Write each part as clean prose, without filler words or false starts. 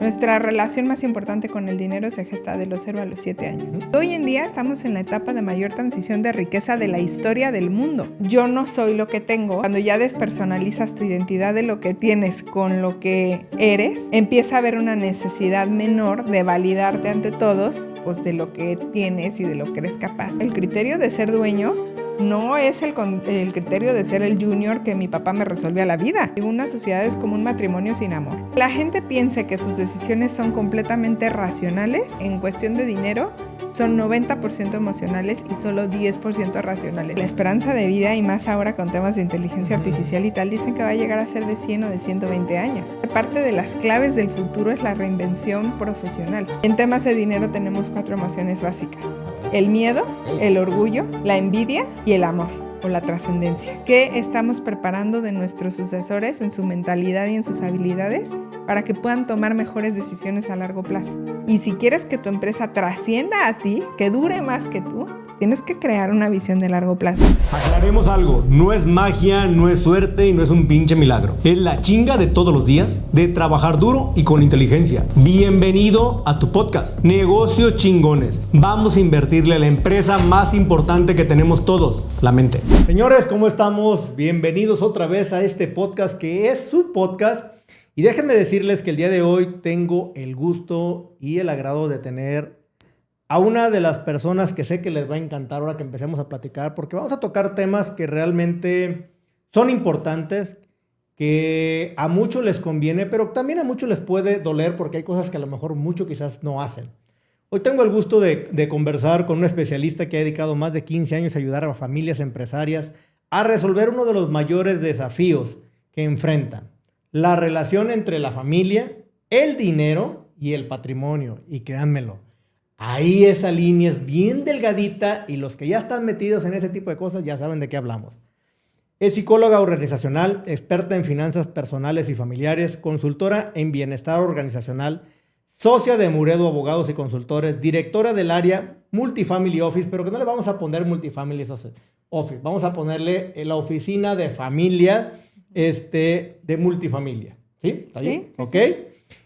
Nuestra relación más importante con el dinero se gesta de los 0 a los 7 años. Hoy en día estamos en la etapa de mayor transición de riqueza de la historia del mundo. Yo no soy lo que tengo. Cuando ya despersonalizas tu identidad de lo que tienes con lo que eres, empieza a haber una necesidad menor de validarte ante todos, pues de lo que tienes y de lo que eres capaz. El criterio de ser dueño no es el criterio de ser el junior que mi papá me resolvía la vida. Una sociedad es como un matrimonio sin amor. La gente piensa que sus decisiones son completamente racionales. En cuestión de dinero, son 90% emocionales y solo 10% racionales. La esperanza de vida, y más ahora con temas de inteligencia artificial y tal, dicen que va a llegar a ser de 100 o de 120 años. Parte de las claves del futuro es la reinvención profesional. En temas de dinero tenemos 4 emociones básicas: el miedo, el orgullo, la envidia y el amor o la trascendencia. ¿Qué estamos preparando de nuestros sucesores en su mentalidad y en sus habilidades para que puedan tomar mejores decisiones a largo plazo? Y si quieres que tu empresa trascienda a ti, que dure más que tú, tienes que crear una visión de largo plazo. Aclaremos algo, no es magia, no es suerte y no es un pinche milagro. Es la chinga de todos los días, de trabajar duro y con inteligencia. Bienvenido a tu podcast, Negocios Chingones. Vamos a invertirle a la empresa más importante que tenemos todos, la mente. Señores, ¿cómo estamos? Bienvenidos otra vez a este podcast que es su podcast. Y déjenme decirles que el día de hoy tengo el gusto y el agrado de tener a una de las personas que sé que les va a encantar ahora que empecemos a platicar, porque vamos a tocar temas que realmente son importantes, que a muchos les conviene, pero también a muchos les puede doler porque hay cosas que a lo mejor muchos quizás no hacen. Hoy tengo el gusto de conversar con un especialista que ha dedicado más de 15 años a ayudar a familias empresarias a resolver uno de los mayores desafíos que enfrentan: la relación entre la familia, el dinero y el patrimonio. Y créanmelo, ahí esa línea es bien delgadita y los que ya están metidos en ese tipo de cosas ya saben de qué hablamos. Es psicóloga organizacional, experta en finanzas personales y familiares, consultora en bienestar organizacional, socia de Muredo Abogados y Consultores, directora del área Multifamily Office, pero que no le vamos a poner Multifamily Office, vamos a ponerle la oficina de familia de multifamilia. ¿Sí? ¿Está bien? Sí, ¿Ok? sí.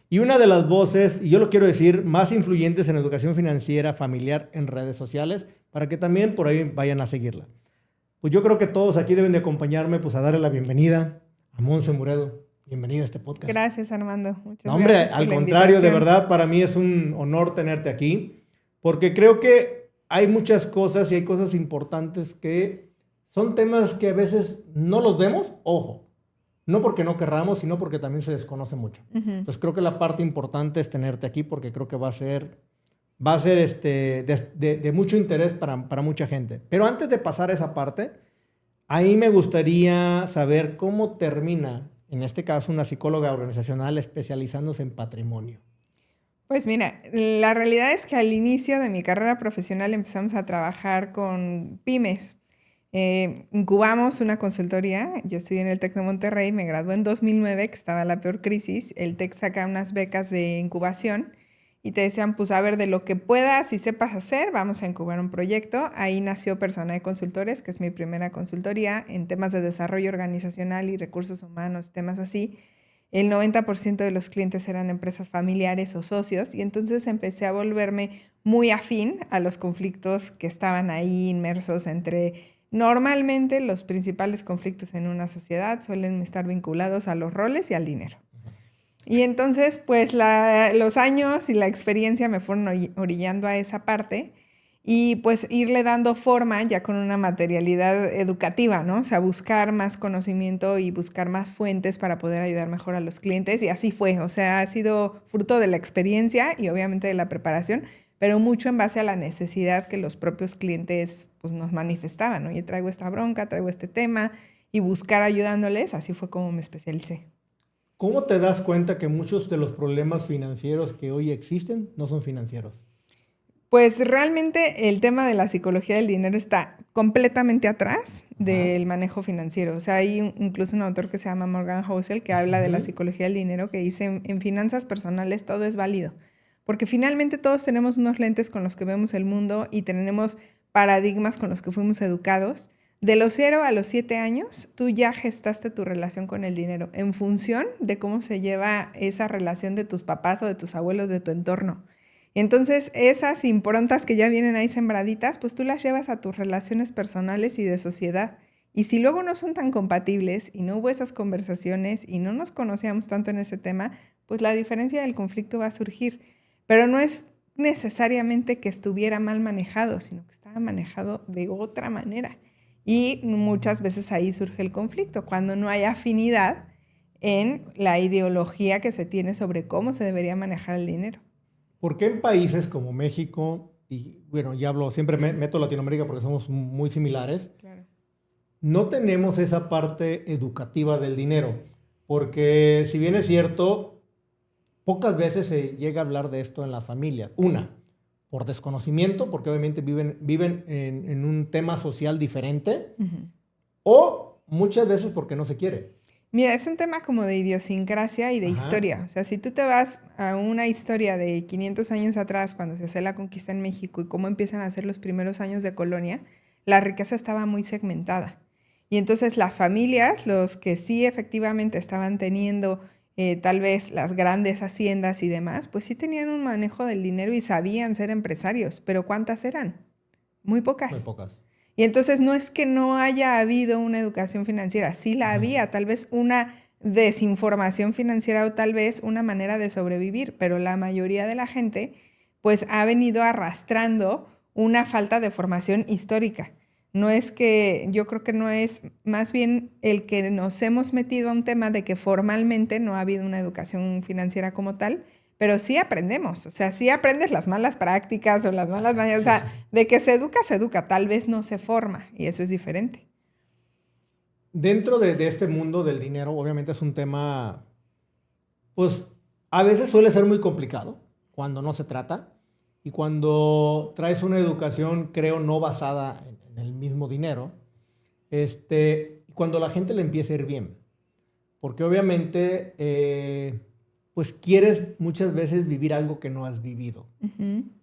Y una de las voces, y yo lo quiero decir, más influyentes en educación financiera familiar en redes sociales, para que también por ahí vayan a seguirla. Pues yo creo que todos aquí deben de acompañarme pues a darle la bienvenida a Monse Muredo. Bienvenida a este podcast. Gracias, Armando. Muchas No, hombre, gracias por al la contrario, de invitación. verdad, para mí es un honor tenerte aquí, porque creo que hay muchas cosas y hay cosas importantes que son temas que a veces no los vemos, ojo. No porque no querramos, sino porque también se desconoce mucho. Entonces creo que la parte importante es tenerte aquí porque creo que va a ser de mucho interés para mucha gente. Pero antes de pasar a esa parte, ahí me gustaría saber cómo termina, en este caso, una psicóloga organizacional especializándose en patrimonio. Pues mira, la realidad es que al inicio de mi carrera profesional empezamos a trabajar con pymes. Incubamos una consultoría. Yo estudié en el TEC de Monterrey, me gradué en 2009, que estaba la peor crisis. El TEC saca unas becas de incubación y te decían, pues a ver, de lo que puedas y sepas hacer, vamos a incubar un proyecto. Ahí nació Persona de Consultores, que es mi primera consultoría en temas de desarrollo organizacional y recursos humanos, temas así. El 90% de los clientes eran empresas familiares o socios, y entonces empecé a volverme muy afín a los conflictos que estaban ahí inmersos entre... Normalmente los principales conflictos en una sociedad suelen estar vinculados a los roles y al dinero. Y entonces, pues los años y la experiencia me fueron orillando a esa parte y pues irle dando forma ya con una materialidad educativa, ¿no? O sea, buscar más conocimiento y buscar más fuentes para poder ayudar mejor a los clientes, y así fue. O sea, ha sido fruto de la experiencia y obviamente de la preparación, pero mucho en base a la necesidad que los propios clientes pues, nos manifestaban, ¿no? Oye, traigo esta bronca, traigo este tema, y buscar ayudándoles. Así fue como me especialicé. ¿Cómo te das cuenta que muchos de los problemas financieros que hoy existen no son financieros? Pues realmente el tema de la psicología del dinero está completamente atrás del manejo financiero. O sea, hay incluso un autor que se llama Morgan Housel que habla de la psicología del dinero, que dice en finanzas personales todo es válido. Porque finalmente todos tenemos unos lentes con los que vemos el mundo y tenemos paradigmas con los que fuimos educados, De los 0 a los 7 años, tú ya gestaste tu relación con el dinero en función de cómo se lleva esa relación de tus papás o de tus abuelos, de tu entorno. Y entonces esas improntas que ya vienen ahí sembraditas, pues tú las llevas a tus relaciones personales y de sociedad. Y si luego no son tan compatibles y no hubo esas conversaciones y no nos conocíamos tanto en ese tema, pues la diferencia del conflicto va a surgir. Pero no es necesariamente que estuviera mal manejado, sino que estaba manejado de otra manera. Y muchas veces ahí surge el conflicto, cuando no hay afinidad en la ideología que se tiene sobre cómo se debería manejar el dinero. ¿Por qué en países como México, y bueno, ya hablo, siempre meto Latinoamérica porque somos muy similares, Claro. no tenemos esa parte educativa del dinero? Porque si bien es cierto, pocas veces se llega a hablar de esto en las familias. Una, por desconocimiento, porque obviamente viven en un tema social diferente, o muchas veces porque no se quiere. Mira, es un tema como de idiosincrasia y de Ajá. historia. O sea, si tú te vas a una historia de 500 años atrás, cuando se hace la conquista en México y cómo empiezan a ser los primeros años de colonia, la riqueza estaba muy segmentada. Y entonces las familias, los que sí efectivamente estaban teniendo tal vez las grandes haciendas y demás, pues sí tenían un manejo del dinero y sabían ser empresarios. Pero ¿cuántas eran? Muy pocas. Muy pocas. Y entonces no es que no haya habido una educación financiera, sí la había, tal vez una desinformación financiera o tal vez una manera de sobrevivir, pero la mayoría de la gente pues ha venido arrastrando una falta de formación histórica. No es que, yo creo que no es más bien el que nos hemos metido a un tema de que formalmente no ha habido una educación financiera como tal, pero sí aprendemos, o sea, sí aprendes las malas prácticas o las malas mañas, o sea, de que se educa, tal vez no se forma y eso es diferente. Dentro de este mundo del dinero, obviamente es un tema, pues a veces suele ser muy complicado cuando no se trata y cuando traes una educación, creo, no basada en el mismo dinero, cuando la gente le empieza a ir bien. Porque obviamente, pues quieres muchas veces vivir algo que no has vivido.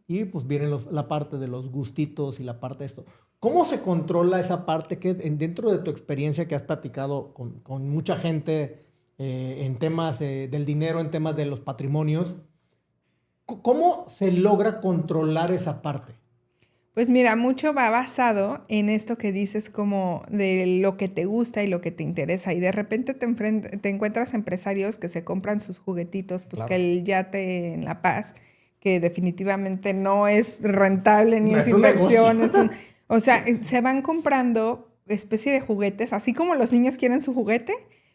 Y pues viene la parte de los gustitos y la parte de esto. ¿Cómo se controla esa parte que dentro de tu experiencia que has platicado con mucha gente en temas del dinero, en temas de los patrimonios? ¿Cómo se logra controlar esa parte? Pues mira, mucho va basado en esto que dices como de lo que te gusta y lo que te interesa. Y de repente te encuentras empresarios que se compran sus juguetitos, pues claro, que el yate en La Paz, que definitivamente no es rentable ni No es es un inversión. negocio. O sea, se van comprando especie de juguetes, así como los niños quieren su juguete,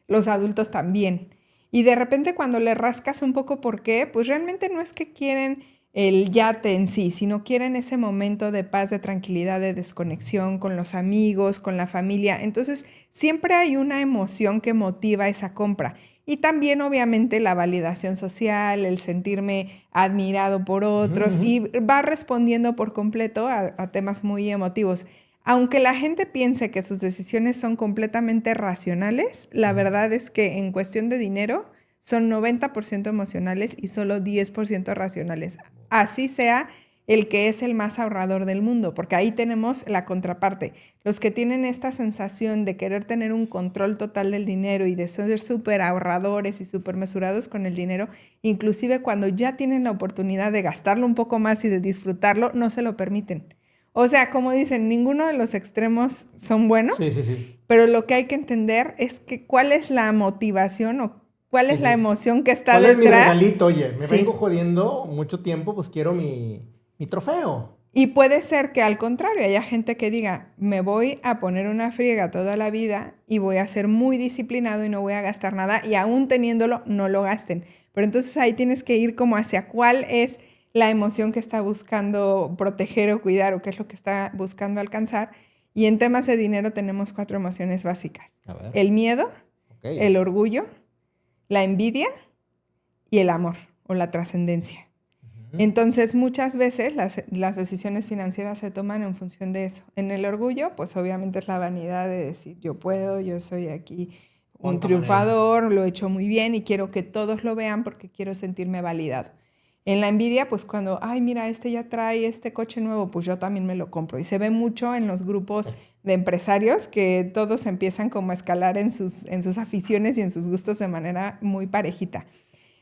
los adultos también. Y de repente cuando le rascas un poco por qué, pues realmente no es que quieren el yate en sí, sino quieren ese momento de paz, de tranquilidad, de desconexión con los amigos, con la familia. Entonces, siempre hay una emoción que motiva esa compra. Y también, obviamente, la validación social, el sentirme admirado por otros, y va respondiendo por completo a temas muy emotivos. Aunque la gente piense que sus decisiones son completamente racionales, la verdad es que en cuestión de dinero son 90% emocionales y solo 10% racionales. Así sea el que es el más ahorrador del mundo, porque ahí tenemos la contraparte. Los que tienen esta sensación de querer tener un control total del dinero y de ser súper ahorradores y súper mesurados con el dinero, inclusive cuando ya tienen la oportunidad de gastarlo un poco más y de disfrutarlo, no se lo permiten. O sea, como dicen, ninguno de los extremos son buenos, Sí. Pero lo que hay que entender es que cuál es la motivación o cuál es la emoción que está detrás. ¿Cuál es mi regalito? Oye, me vengo jodiendo mucho tiempo, pues quiero mi trofeo. Y puede ser que al contrario, haya gente que diga, me voy a poner una friega toda la vida y voy a ser muy disciplinado y no voy a gastar nada y aún teniéndolo, no lo gasten. Pero entonces ahí tienes que ir como hacia cuál es la emoción que está buscando proteger o cuidar o qué es lo que está buscando alcanzar. Y en temas de dinero tenemos 4 emociones básicas. El miedo, el orgullo, la envidia y el amor o la trascendencia. Entonces, muchas veces las decisiones financieras se toman en función de eso. En el orgullo, pues obviamente es la vanidad de decir, yo puedo, yo soy aquí un triunfador, lo he hecho muy bien y quiero que todos lo vean porque quiero sentirme validado. En la envidia, pues cuando, ay, mira, este ya trae este coche nuevo, pues yo también me lo compro. Y se ve mucho en los grupos de empresarios que todos empiezan como a escalar en sus aficiones y en sus gustos de manera muy parejita.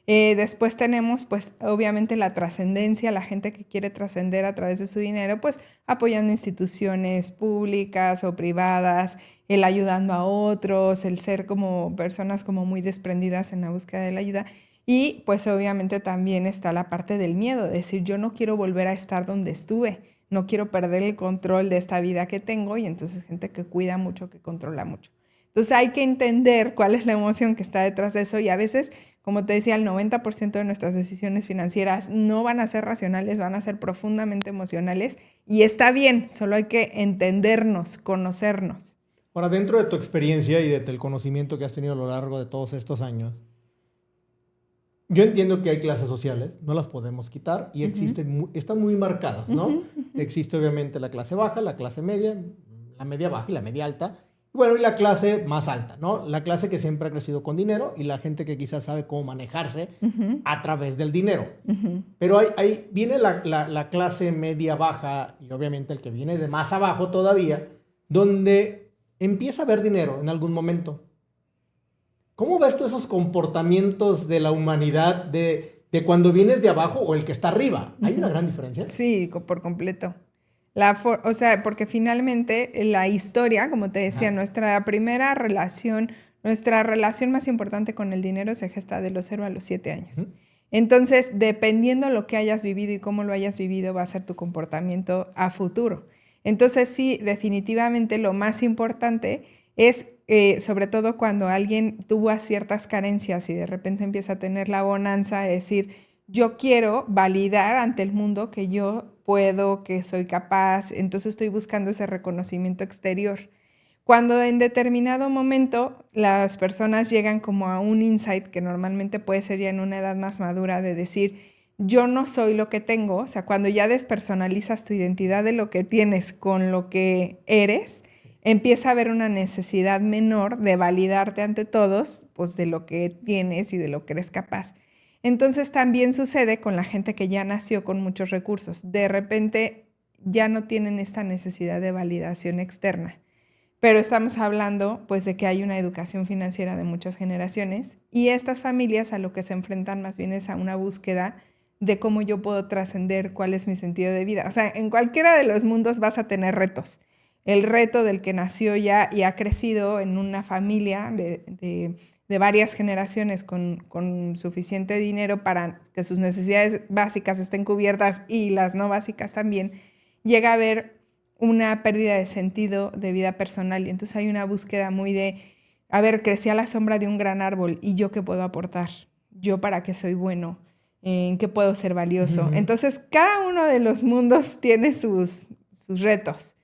Después tenemos, pues, obviamente la trascendencia, la gente que quiere trascender a través de su dinero, pues, apoyando instituciones públicas o privadas, el ayudando a otros, el ser como personas como muy desprendidas en la búsqueda de la ayuda. Y, pues, obviamente también está la parte del miedo, de decir, yo no quiero volver a estar donde estuve, no quiero perder el control de esta vida que tengo, y entonces gente que cuida mucho, que controla mucho. Entonces hay que entender cuál es la emoción que está detrás de eso, y a veces, como te decía, el 90% de nuestras decisiones financieras no van a ser racionales, van a ser profundamente emocionales, y está bien, solo hay que entendernos, conocernos. Ahora, dentro de tu experiencia y del conocimiento que has tenido a lo largo de todos estos años, yo entiendo que hay clases sociales, no las podemos quitar y existen, están muy marcadas, ¿no? Existe obviamente la clase baja, la clase media, la media baja y la media alta. Bueno, y la clase más alta, ¿no? La clase que siempre ha crecido con dinero y la gente que quizás sabe cómo manejarse a través del dinero. Pero ahí viene la clase media baja y obviamente el que viene de más abajo todavía, donde empieza a haber dinero en algún momento. ¿Cómo ves tú esos comportamientos de la humanidad de cuando vienes de abajo o el que está arriba? ¿Hay una gran diferencia? Sí, por completo. O sea, porque finalmente la historia, como te decía, nuestra relación más importante con el dinero se gesta de los 0 a los 7 años. Entonces, dependiendo lo que hayas vivido y cómo lo hayas vivido, va a ser tu comportamiento a futuro. Entonces, sí, definitivamente lo más importante es, sobre todo cuando alguien tuvo ciertas carencias y de repente empieza a tener la bonanza, de decir, yo quiero validar ante el mundo que yo puedo, que soy capaz, entonces estoy buscando ese reconocimiento exterior. Cuando en determinado momento las personas llegan como a un insight, que normalmente puede ser ya en una edad más madura, de decir, yo no soy lo que tengo, o sea, cuando ya despersonalizas tu identidad de lo que tienes con lo que eres, empieza a haber una necesidad menor de validarte ante todos, pues de lo que tienes y de lo que eres capaz. Entonces también sucede con la gente que ya nació con muchos recursos. De repente ya no tienen esta necesidad de validación externa. Pero estamos hablando pues de que hay una educación financiera de muchas generaciones y estas familias a lo que se enfrentan más bien es a una búsqueda de cómo yo puedo trascender, cuál es mi sentido de vida. O sea, en cualquiera de los mundos vas a tener retos. El reto del que nació ya y ha crecido en una familia de varias generaciones con suficiente dinero para que sus necesidades básicas estén cubiertas y las no básicas también, llega a haber una pérdida de sentido de vida personal. Y entonces hay una búsqueda muy de, a ver, crecí a la sombra de un gran árbol y yo qué puedo aportar, yo para qué soy bueno, en qué puedo ser valioso. Entonces cada uno de los mundos tiene sus retos.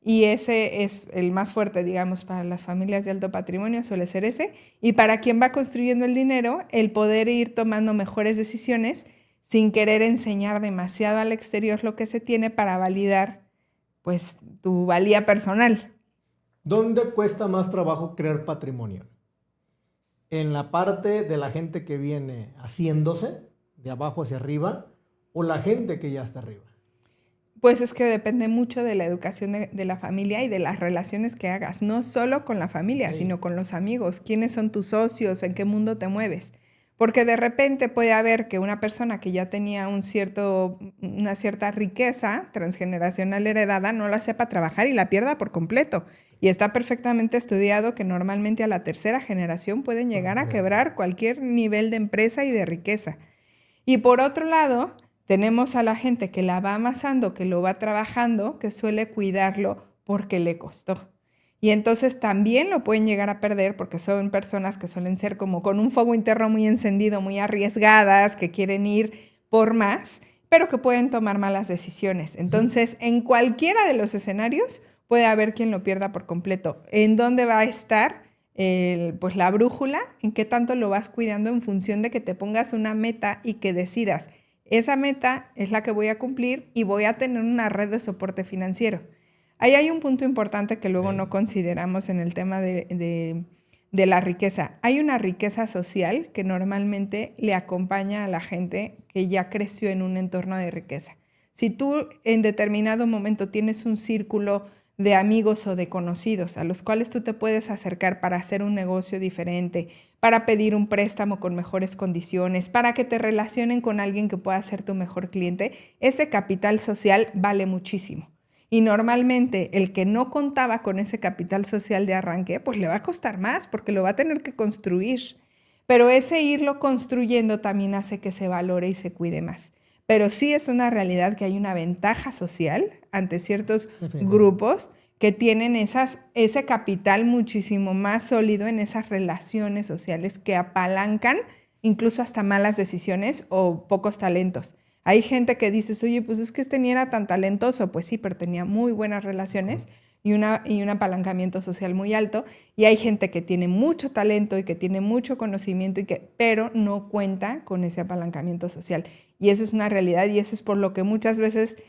Y ese es el más fuerte, digamos, para las familias de alto patrimonio, suele ser ese. Y para quien va construyendo el dinero, el poder ir tomando mejores decisiones sin querer enseñar demasiado al exterior lo que se tiene para validar, pues, tu valía personal. ¿Dónde cuesta más trabajo crear patrimonio? ¿En la parte de la gente que viene haciéndose, de abajo hacia arriba, o la gente que ya está arriba? Pues es que depende mucho de la educación de la familia y de las relaciones que hagas, no solo con la familia, sino con los amigos. ¿Quiénes son tus socios? ¿En qué mundo te mueves? Porque de repente puede haber que una persona que ya tenía una cierta riqueza transgeneracional heredada no la sepa trabajar y la pierda por completo. Y está perfectamente estudiado que normalmente a la tercera generación pueden llegar a quebrar cualquier nivel de empresa y de riqueza. Y por otro lado, tenemos a la gente que la va amasando, que lo va trabajando, que suele cuidarlo porque le costó. Y entonces también lo pueden llegar a perder porque son personas que suelen ser como con un fuego interno muy encendido, muy arriesgadas, que quieren ir por más, pero que pueden tomar malas decisiones. Entonces, en cualquiera de los escenarios puede haber quien lo pierda por completo. ¿En dónde va a estar pues la brújula? ¿En qué tanto lo vas cuidando en función de que te pongas una meta y que decidas? Esa meta es la que voy a cumplir y voy a tener una red de soporte financiero. Ahí hay un punto importante que luego no consideramos en el tema de de la riqueza. Hay una riqueza social que normalmente le acompaña a la gente que ya creció en un entorno de riqueza. Si tú en determinado momento tienes un círculo de amigos o de conocidos a los cuales tú te puedes acercar para hacer un negocio diferente, para pedir un préstamo con mejores condiciones, para que te relacionen con alguien que pueda ser tu mejor cliente, ese capital social vale muchísimo. Y normalmente el que no contaba con ese capital social de arranque, pues le va a costar más porque lo va a tener que construir. Pero ese irlo construyendo también hace que se valore y se cuide más. Pero sí es una realidad que hay una ventaja social ante ciertos grupos que tienen ese capital muchísimo más sólido en esas relaciones sociales que apalancan incluso hasta malas decisiones o pocos talentos. Hay gente que dices, oye, pues es que este ni era tan talentoso. Pues sí, pero tenía muy buenas relaciones y un apalancamiento social muy alto. Y hay gente que tiene mucho talento y que tiene mucho conocimiento, pero no cuenta con ese apalancamiento social. Y eso es una realidad y eso es por lo que muchas veces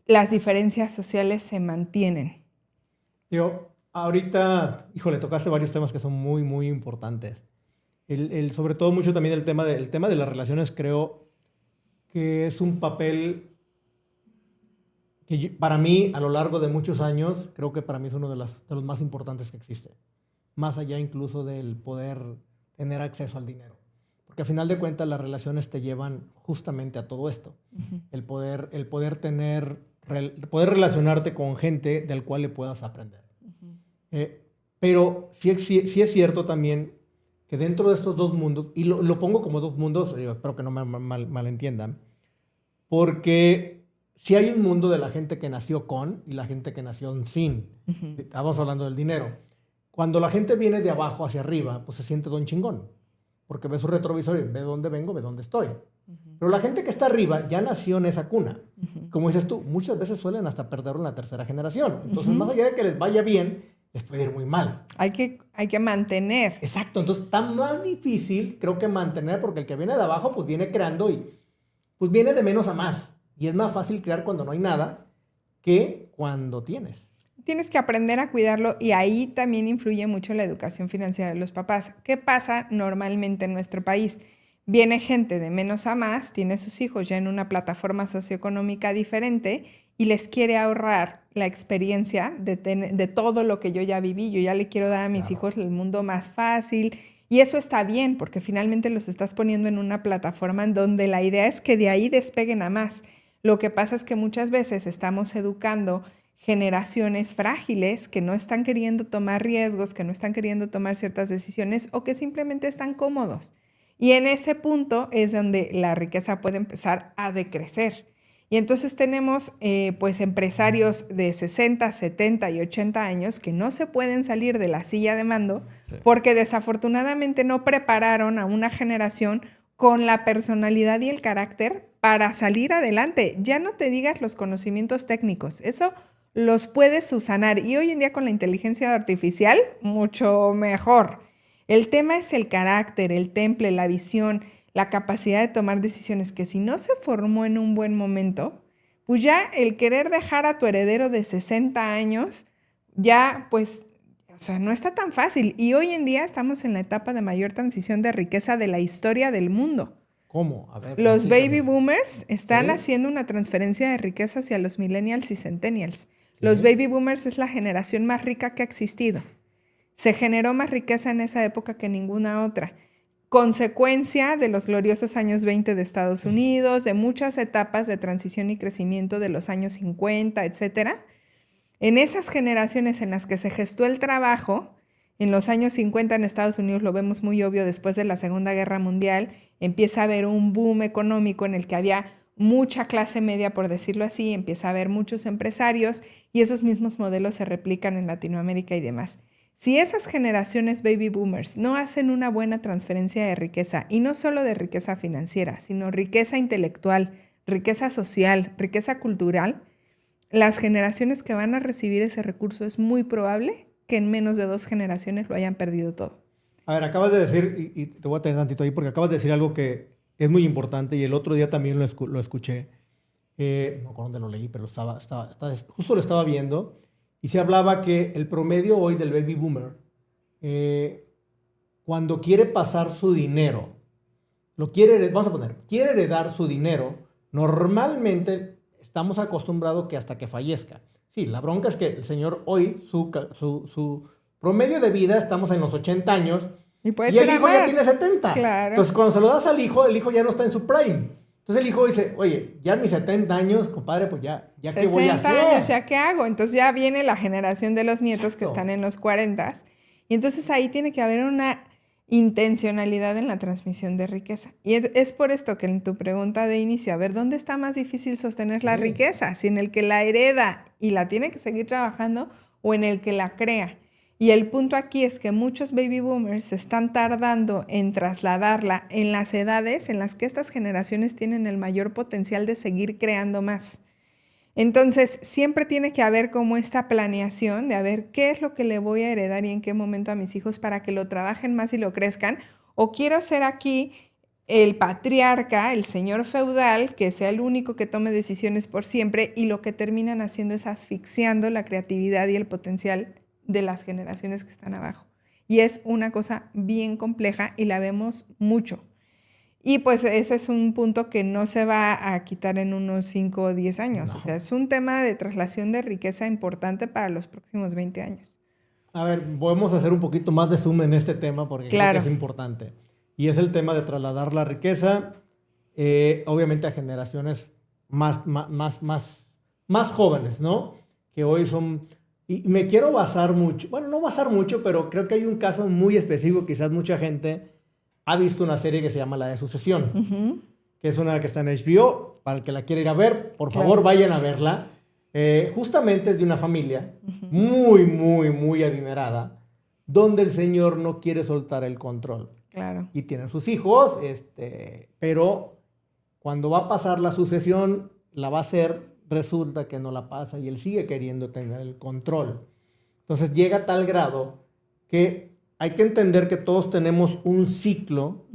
las diferencias sociales se mantienen. Yo, ahorita, híjole, tocaste varios temas que son muy, muy importantes. Sobre todo mucho también el tema de las relaciones, creo que es un papel que para mí, a lo largo de muchos años, creo que para mí es uno de los más importantes que existe. Más allá incluso del poder tener acceso al dinero. Porque al final de cuentas las relaciones te llevan justamente a todo esto. Uh-huh. El poder relacionarte con gente del cual le puedas aprender. Uh-huh. Pero sí es cierto también que dentro de estos dos mundos, y lo pongo como dos mundos, espero que no me malentiendan, porque sí hay un mundo de la gente que nació con y la gente que nació sin. Uh-huh. Estamos hablando del dinero. Cuando la gente viene de abajo hacia arriba, pues se siente don chingón, porque ve su retrovisor y ve dónde vengo, ve dónde estoy. Uh-huh. Pero la gente que está arriba ya nació en esa cuna. Uh-huh. Como dices tú, muchas veces suelen hasta perderlo en la tercera generación. Entonces, uh-huh, más allá de que les vaya bien, les puede ir muy mal. Hay que mantener. Exacto. Entonces, está más difícil, creo que mantener, porque el que viene de abajo, pues viene creando y pues viene de menos a más. Y es más fácil crear cuando no hay nada que cuando tienes. Tienes que aprender a cuidarlo y ahí también influye mucho la educación financiera de los papás. ¿Qué pasa normalmente en nuestro país? Viene gente de menos a más, tiene sus hijos ya en una plataforma socioeconómica diferente y les quiere ahorrar la experiencia de todo lo que yo ya viví. Yo ya le quiero dar a mis hijos el mundo más fácil y eso está bien porque finalmente los estás poniendo en una plataforma en donde la idea es que de ahí despeguen a más. Lo que pasa es que muchas veces estamos educando generaciones frágiles que no están queriendo tomar riesgos, que no están queriendo tomar ciertas decisiones o que simplemente están cómodos. Y en ese punto es donde la riqueza puede empezar a decrecer. Y entonces tenemos pues empresarios de 60, 70 y 80 años que no se pueden salir de la silla de mando porque desafortunadamente no prepararon a una generación con la personalidad y el carácter para salir adelante. Ya no te digas los conocimientos técnicos, eso los puedes subsanar. Y hoy en día con la inteligencia artificial, mucho mejor. El tema es el carácter, el temple, la visión, la capacidad de tomar decisiones que si no se formó en un buen momento, pues ya el querer dejar a tu heredero de 60 años, ya pues, o sea, no está tan fácil. Y hoy en día estamos en la etapa de mayor transición de riqueza de la historia del mundo. ¿Cómo? A ver, los baby boomers están haciendo una transferencia de riqueza hacia los millennials y centennials. Los baby boomers es la generación más rica que ha existido. Se generó más riqueza en esa época que ninguna otra. Consecuencia de los gloriosos años 20 de Estados Unidos, de muchas etapas de transición y crecimiento de los años 50, etcétera. En esas generaciones en las que se gestó el trabajo, en los años 50 en Estados Unidos lo vemos muy obvio después de la Segunda Guerra Mundial, empieza a haber un boom económico en el que había mucha clase media, por decirlo así, empieza a haber muchos empresarios y esos mismos modelos se replican en Latinoamérica y demás. Si esas generaciones baby boomers no hacen una buena transferencia de riqueza, y no solo de riqueza financiera, sino riqueza intelectual, riqueza social, riqueza cultural, las generaciones que van a recibir ese recurso es muy probable que en menos de 2 generaciones lo hayan perdido todo. A ver, acabas de decir, y te voy a tener tantito ahí, porque acabas de decir algo que es muy importante y el otro día también lo escuché. No me acuerdo dónde lo leí, pero justo lo estaba viendo. Y se hablaba que el promedio hoy del baby boomer cuando quiere pasar su dinero, quiere heredar su dinero, normalmente estamos acostumbrados que hasta que fallezca. Sí, la bronca es que el señor hoy, su promedio de vida, estamos en los 80 años, y el hijo ya tiene 70. Claro. Entonces, cuando se lo das al hijo, el hijo ya no está en su prime. Entonces el hijo dice, oye, ya mis 70 años, compadre, pues ya ¿qué voy a hacer? 60 años, ¿ya qué hago? Entonces ya viene la generación de los nietos Exacto. que están en los 40. Y entonces ahí tiene que haber una intencionalidad en la transmisión de riqueza. Y es por esto que en tu pregunta de inicio, a ver, ¿dónde está más difícil sostener la riqueza? ¿Si en el que la hereda y la tiene que seguir trabajando o en el que la crea? Y el punto aquí es que muchos baby boomers se están tardando en trasladarla en las edades en las que estas generaciones tienen el mayor potencial de seguir creando más. Entonces, siempre tiene que haber como esta planeación de a ver qué es lo que le voy a heredar y en qué momento a mis hijos para que lo trabajen más y lo crezcan. O quiero ser aquí el patriarca, el señor feudal, que sea el único que tome decisiones por siempre y lo que terminan haciendo es asfixiando la creatividad y el potencial de las generaciones que están abajo. Y es una cosa bien compleja y la vemos mucho. Y pues ese es un punto que no se va a quitar en unos 5 o 10 años. No. O sea, es un tema de traslación de riqueza importante para los próximos 20 años. A ver, podemos hacer un poquito más de zoom en este tema porque creo que es importante. Y es el tema de trasladar la riqueza, obviamente a generaciones más jóvenes, ¿no? Que hoy son... Y me quiero basar mucho, bueno, no basar mucho, pero creo que hay un caso muy específico, quizás mucha gente ha visto una serie que se llama La de Sucesión, que es una que está en HBO, para el que la quiera ir a ver, por favor vayan a verla. Justamente es de una familia muy adinerada, donde el señor no quiere soltar el control. Claro. Y tienen sus hijos, pero cuando va a pasar la sucesión, la va a hacer... resulta que no la pasa y él sigue queriendo tener el control. Entonces llega a tal grado que hay que entender que todos tenemos un ciclo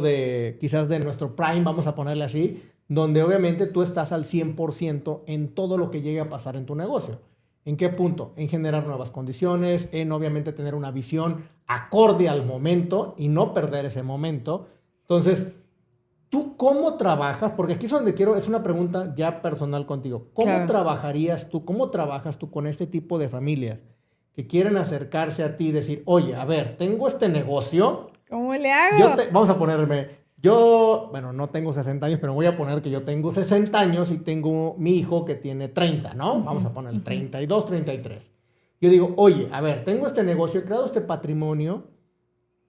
de quizás de nuestro prime, vamos a ponerle así, donde obviamente tú estás al 100% en todo lo que llegue a pasar en tu negocio. ¿En qué punto? En generar nuevas condiciones, en obviamente tener una visión acorde al momento y no perder ese momento. Entonces, ¿tú cómo trabajas? Porque aquí es donde quiero, es una pregunta ya personal contigo. ¿Cómo trabajarías tú, cómo trabajas tú con este tipo de familias que quieren acercarse a ti y decir, oye, a ver, tengo este negocio. ¿Cómo le hago? Vamos a ponerme, bueno, no tengo 60 años, pero voy a poner que yo tengo 60 años y tengo mi hijo que tiene 30, ¿no? Vamos a poner 32, 33. Yo digo, oye, a ver, tengo este negocio, he creado este patrimonio.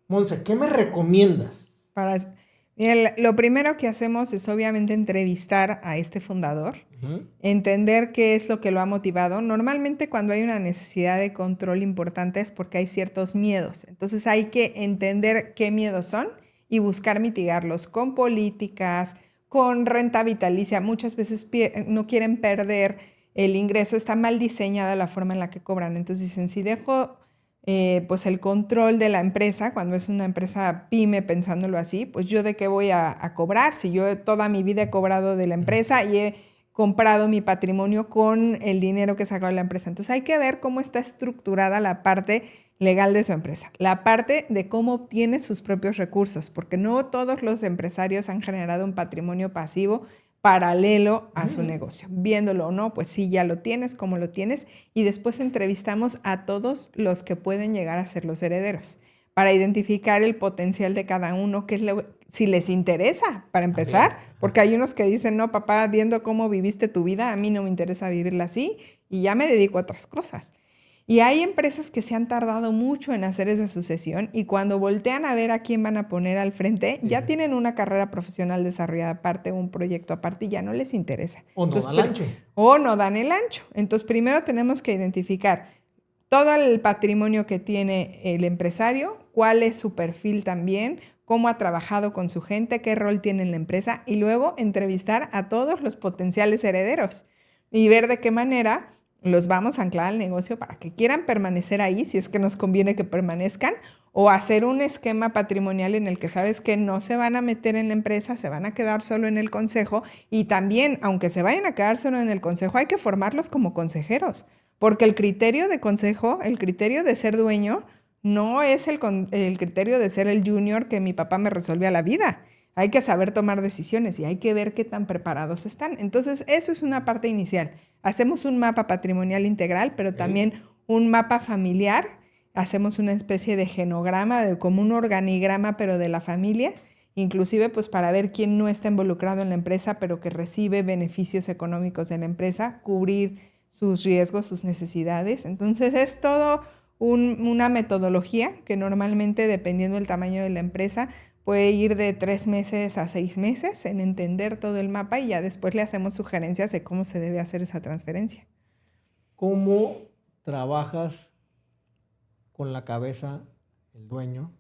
Monse, ¿qué me recomiendas? Mira, lo primero que hacemos es obviamente entrevistar a este fundador, entender qué es lo que lo ha motivado. Normalmente cuando hay una necesidad de control importante es porque hay ciertos miedos. Entonces hay que entender qué miedos son y buscar mitigarlos con políticas, con renta vitalicia. Muchas veces no quieren perder el ingreso, está mal diseñada la forma en la que cobran. Entonces dicen, si dejo... pues el control de la empresa, cuando es una empresa pyme, pensándolo así, pues yo de qué voy a cobrar, si yo toda mi vida he cobrado de la empresa y he comprado mi patrimonio con el dinero que he sacado de la empresa. Entonces hay que ver cómo está estructurada la parte legal de su empresa, la parte de cómo obtiene sus propios recursos, porque no todos los empresarios han generado un patrimonio pasivo paralelo a su negocio. Viéndolo o no, pues sí, ya lo tienes, cómo lo tienes, y después entrevistamos a todos los que pueden llegar a ser los herederos para identificar el potencial de cada uno, si les interesa, para empezar, porque hay unos que dicen, no, papá, viendo cómo viviste tu vida, a mí no me interesa vivirla así y ya me dedico a otras cosas. Y hay empresas que se han tardado mucho en hacer esa sucesión y cuando voltean a ver a quién van a poner al frente, ya tienen una carrera profesional desarrollada aparte, un proyecto aparte y ya no les interesa. O no dan el ancho. O no dan el ancho. Entonces, primero tenemos que identificar todo el patrimonio que tiene el empresario, cuál es su perfil también, cómo ha trabajado con su gente, qué rol tiene en la empresa y luego entrevistar a todos los potenciales herederos y ver de qué manera los vamos a anclar al negocio para que quieran permanecer ahí, si es que nos conviene que permanezcan, o hacer un esquema patrimonial en el que sabes que no se van a meter en la empresa, se van a quedar solo en el consejo y también, aunque se vayan a quedar solo en el consejo, hay que formarlos como consejeros, porque el criterio de consejo, el criterio de ser dueño, no es el criterio de ser el junior que mi papá me resolvía la vida. Hay que saber tomar decisiones y hay que ver qué tan preparados están. Entonces, eso es una parte inicial. Hacemos un mapa patrimonial integral, pero también un mapa familiar. Hacemos una especie de genograma, como un organigrama, pero de la familia, inclusive pues para ver quién no está involucrado en la empresa, pero que recibe beneficios económicos de la empresa, cubrir sus riesgos, sus necesidades. Entonces, es todo una metodología que normalmente, dependiendo del tamaño de la empresa, puede ir de 3 meses a 6 meses en entender todo el mapa y ya después le hacemos sugerencias de cómo se debe hacer esa transferencia. ¿Cómo trabajas con la cabeza el dueño,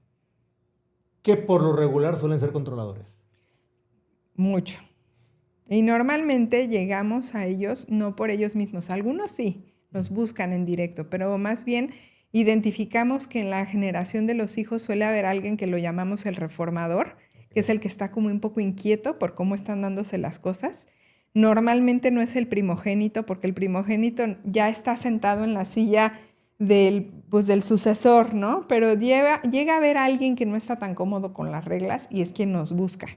que por lo regular suelen ser controladores? Mucho. Y normalmente llegamos a ellos no por ellos mismos. Algunos sí, nos buscan en directo, pero más bien identificamos que en la generación de los hijos suele haber alguien que lo llamamos el reformador, que es el que está como un poco inquieto por cómo están dándose las cosas. Normalmente no es el primogénito, porque el primogénito ya está sentado en la silla del sucesor, ¿no? Pero llega a haber alguien que no está tan cómodo con las reglas y es quien nos busca.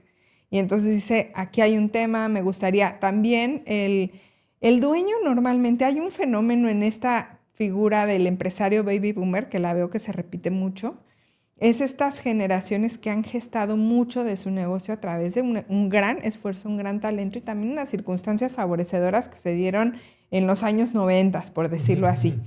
Y entonces dice, aquí hay un tema, me gustaría también el dueño. Normalmente hay un fenómeno en esta figura del empresario baby boomer, que la veo que se repite mucho, es estas generaciones que han gestado mucho de su negocio a través de un gran esfuerzo, un gran talento y también unas circunstancias favorecedoras que se dieron en los años 90, por decirlo así.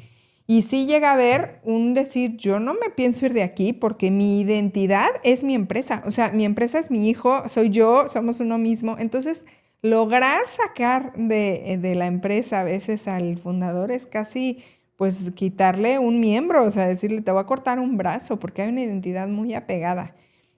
Y sí llega a haber un decir, yo no me pienso ir de aquí porque mi identidad es mi empresa. O sea, mi empresa es mi hijo, soy yo, somos uno mismo. Entonces, lograr sacar de la empresa a veces al fundador es casi pues quitarle un miembro, o sea, decirle, te voy a cortar un brazo porque hay una identidad muy apegada.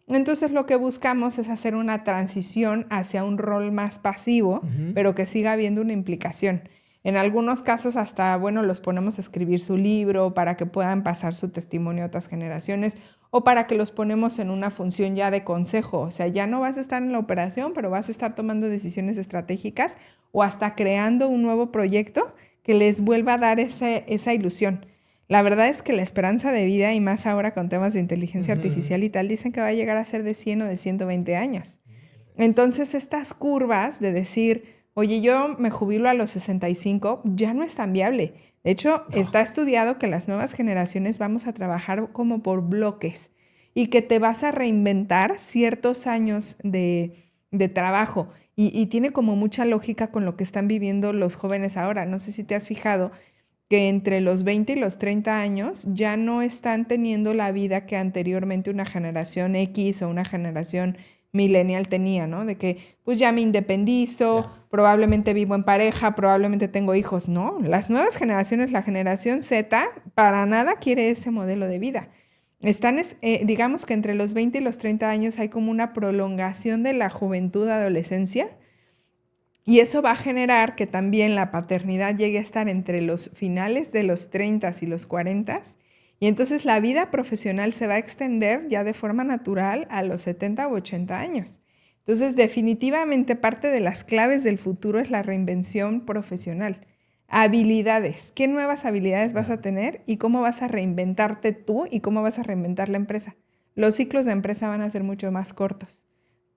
Entonces, lo que buscamos es hacer una transición hacia un rol más pasivo, pero que siga habiendo una implicación. En algunos casos hasta, bueno, los ponemos a escribir su libro para que puedan pasar su testimonio a otras generaciones o para que los ponemos en una función ya de consejo. O sea, ya no vas a estar en la operación, pero vas a estar tomando decisiones estratégicas o hasta creando un nuevo proyecto que les vuelva a dar esa ilusión. La verdad es que la esperanza de vida, y más ahora con temas de inteligencia artificial y tal, dicen que va a llegar a ser de 100 o de 120 años. Entonces, estas curvas de decir, oye, yo me jubilo a los 65, ya no es tan viable. De hecho, está estudiado que las nuevas generaciones vamos a trabajar como por bloques y que te vas a reinventar ciertos años de trabajo. Y tiene como mucha lógica con lo que están viviendo los jóvenes ahora. No sé si te has fijado que entre los 20 y los 30 años ya no están teniendo la vida que anteriormente una generación X o una generación millennial tenía, ¿no? De que pues ya me independizo, probablemente vivo en pareja, probablemente tengo hijos. No, las nuevas generaciones, la generación Z, para nada quiere ese modelo de vida. Digamos que entre los 20 y los 30 años hay como una prolongación de la juventud, adolescencia, y eso va a generar que también la paternidad llegue a estar entre los finales de los 30 y los 40, y entonces la vida profesional se va a extender ya de forma natural a los 70 u 80 años. Entonces, definitivamente parte de las claves del futuro es la reinvención profesional. Habilidades. ¿Qué nuevas habilidades vas a tener y cómo vas a reinventarte tú y cómo vas a reinventar la empresa? Los ciclos de empresa van a ser mucho más cortos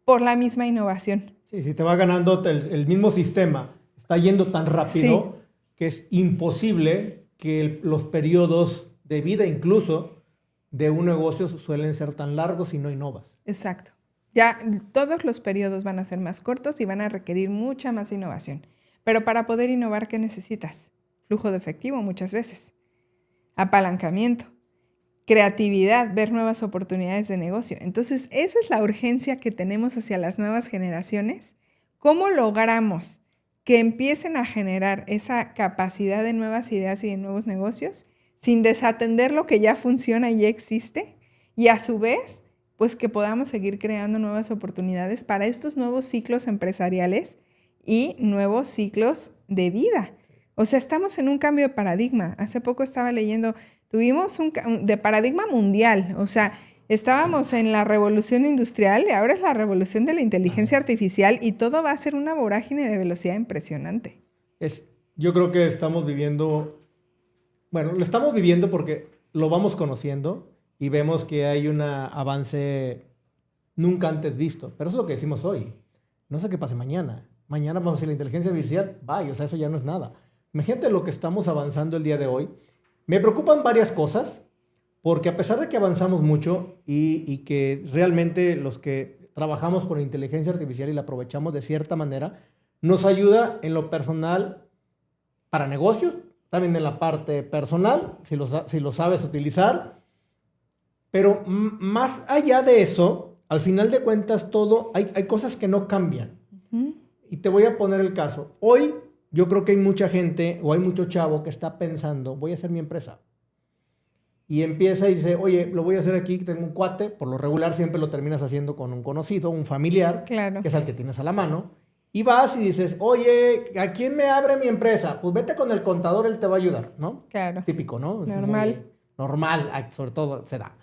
por la misma innovación. Sí, si te va ganando el mismo sistema, está yendo tan rápido que es imposible que los periodos de vida incluso de un negocio suelen ser tan largos si no innovas. Exacto. Ya todos los periodos van a ser más cortos y van a requerir mucha más innovación. Pero para poder innovar, ¿qué necesitas? Flujo de efectivo muchas veces, apalancamiento, creatividad, ver nuevas oportunidades de negocio. Entonces, esa es la urgencia que tenemos hacia las nuevas generaciones. ¿Cómo logramos que empiecen a generar esa capacidad de nuevas ideas y de nuevos negocios sin desatender lo que ya funciona y ya existe? Y a su vez, pues que podamos seguir creando nuevas oportunidades para estos nuevos ciclos empresariales y nuevos ciclos de vida. O sea, estamos en un cambio de paradigma. Hace poco estaba leyendo, tuvimos de paradigma mundial. O sea, estábamos en la revolución industrial y ahora es la revolución de la inteligencia artificial y todo va a ser una vorágine de velocidad impresionante. Yo creo que estamos viviendo, bueno, lo estamos viviendo porque lo vamos conociendo y vemos que hay un avance nunca antes visto. Pero eso es lo que decimos hoy. No sé qué pase mañana. Mañana vamos a hacer la inteligencia artificial. Vaya, o sea, eso ya no es nada. Imagínate lo que estamos avanzando el día de hoy. Me preocupan varias cosas, porque a pesar de que avanzamos mucho y que realmente los que trabajamos con inteligencia artificial y la aprovechamos de cierta manera, nos ayuda en lo personal para negocios, también en la parte personal, si lo sabes utilizar. Pero más allá de eso, al final de cuentas, hay cosas que no cambian. Uh-huh. Y te voy a poner el caso. Hoy yo creo que hay mucha gente o hay mucho chavo que está pensando, voy a hacer mi empresa. Y empieza y dice, oye, lo voy a hacer aquí, tengo un cuate. Por lo regular siempre lo terminas haciendo con un conocido, un familiar, claro, que es al que tienes a la mano. Y vas y dices, oye, ¿a quién me abre mi empresa? Pues vete con el contador, él te va a ayudar, ¿no? Claro. Típico, ¿no? Es normal. Normal, sobre todo se da.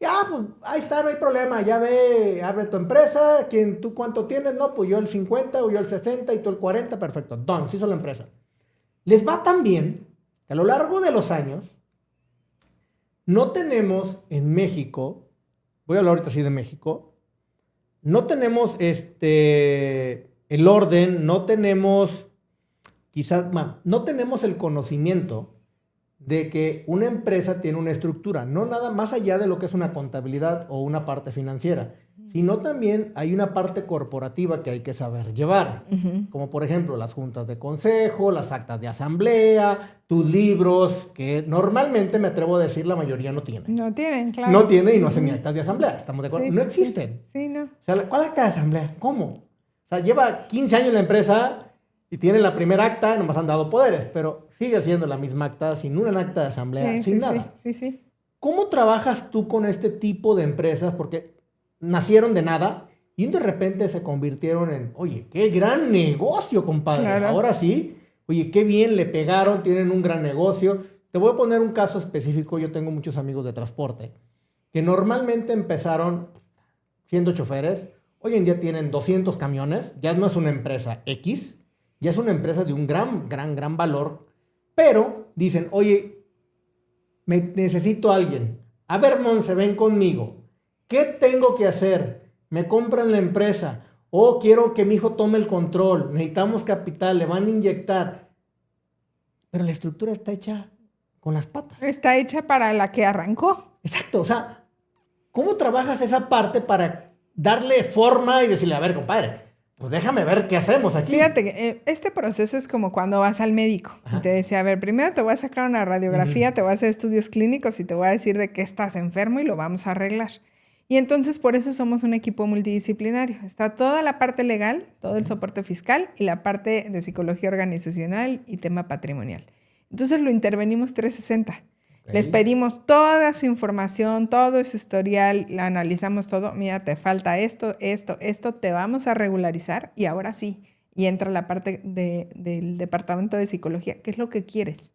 Ya, pues ahí está, no hay problema. Ya ve, abre tu empresa. ¿Tú cuánto tienes? No, pues yo el 50 o yo el 60 y tú el 40. Perfecto. Done, se hizo la empresa. Les va tan bien que a lo largo de los años no tenemos en México, voy a hablar ahorita así de México, no tenemos el orden, no tenemos no tenemos el conocimiento de que una empresa tiene una estructura, no nada más allá de lo que es una contabilidad o una parte financiera, sino también hay una parte corporativa que hay que saber llevar, como por ejemplo las juntas de consejo, las actas de asamblea, tus libros, que normalmente me atrevo a decir la mayoría no tienen. No tienen, claro. No tienen y no hacen ni actas de asamblea, ¿estamos de acuerdo? Sí, no sí, existen. Sí, no. O sea, ¿cuál acta de asamblea? ¿Cómo? O sea, lleva 15 años la empresa y tiene la primera acta, nomás han dado poderes, pero sigue siendo la misma acta, sin una acta de asamblea, sin nada. Sí. ¿Cómo trabajas tú con este tipo de empresas? Porque nacieron de nada y de repente se convirtieron en, oye, qué gran negocio, compadre. Claro. Ahora sí, oye, qué bien le pegaron, tienen un gran negocio. Te voy a poner un caso específico. Yo tengo muchos amigos de transporte que normalmente empezaron siendo choferes. Hoy en día tienen 200 camiones. Ya no es una empresa X. Ya es una empresa de un gran valor. Pero dicen, oye, necesito a alguien. A ver, Monse, ven conmigo. ¿Qué tengo que hacer? Me compran la empresa. O quiero que mi hijo tome el control. Necesitamos capital, le van a inyectar. Pero la estructura está hecha con las patas. Está hecha para la que arrancó. Exacto. O sea, ¿cómo trabajas esa parte para darle forma y decirle, a ver, compadre, pues déjame ver qué hacemos aquí? Fíjate que este proceso es como cuando vas al médico. Ajá. Y te decía, a ver, primero te voy a sacar una radiografía, te voy a hacer estudios clínicos y te voy a decir de qué estás enfermo y lo vamos a arreglar. Y entonces por eso somos un equipo multidisciplinario. Está toda la parte legal, todo el soporte fiscal y la parte de psicología organizacional y tema patrimonial. Entonces lo intervenimos 360. Okay. Les pedimos toda su información, todo su historial, la analizamos todo. Mira, te falta esto, te vamos a regularizar y ahora sí. Y entra la parte del departamento de psicología. ¿Qué es lo que quieres?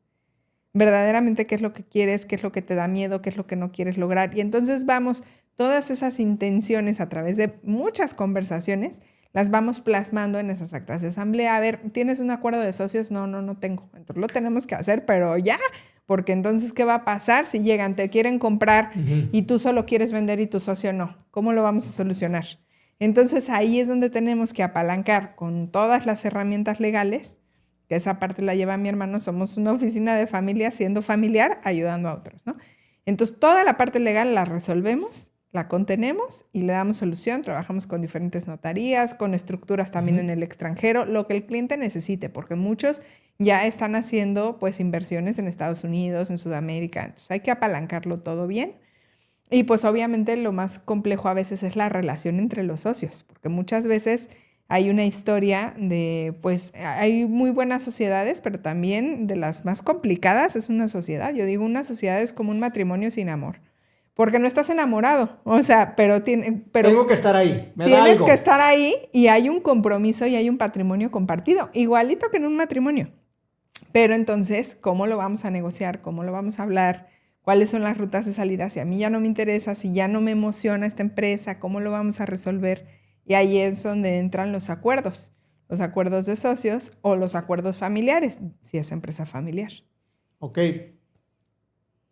Verdaderamente, ¿qué es lo que quieres? ¿Qué es lo que te da miedo? ¿Qué es lo que no quieres lograr? Y entonces vamos, todas esas intenciones a través de muchas conversaciones, las vamos plasmando en esas actas de asamblea. A ver, ¿tienes un acuerdo de socios? No tengo. Entonces lo tenemos que hacer, pero ya. Porque entonces, ¿qué va a pasar si llegan, te quieren comprar y tú solo quieres vender y tu socio no? ¿Cómo lo vamos a solucionar? Entonces, ahí es donde tenemos que apalancar con todas las herramientas legales, que esa parte la lleva mi hermano. Somos una oficina de familia, siendo familiar, ayudando a otros, ¿no? Entonces, toda la parte legal la resolvemos, la contenemos y le damos solución. Trabajamos con diferentes notarías, con estructuras también en el extranjero, lo que el cliente necesite, porque muchos ya están haciendo pues inversiones en Estados Unidos, en Sudamérica. Entonces hay que apalancarlo todo bien. Y pues obviamente lo más complejo a veces es la relación entre los socios, porque muchas veces hay una historia de, pues hay muy buenas sociedades, pero también de las más complicadas es una sociedad. Yo digo, una sociedad es como un matrimonio sin amor. Porque no estás enamorado, o sea, pero tengo que estar ahí, tienes que estar ahí y hay un compromiso y hay un patrimonio compartido, igualito que en un matrimonio. Pero entonces, ¿cómo lo vamos a negociar? ¿Cómo lo vamos a hablar? ¿Cuáles son las rutas de salida? Si a mí ya no me interesa, si ya no me emociona esta empresa, ¿cómo lo vamos a resolver? Y ahí es donde entran los acuerdos de socios o los acuerdos familiares, si es empresa familiar. Ok.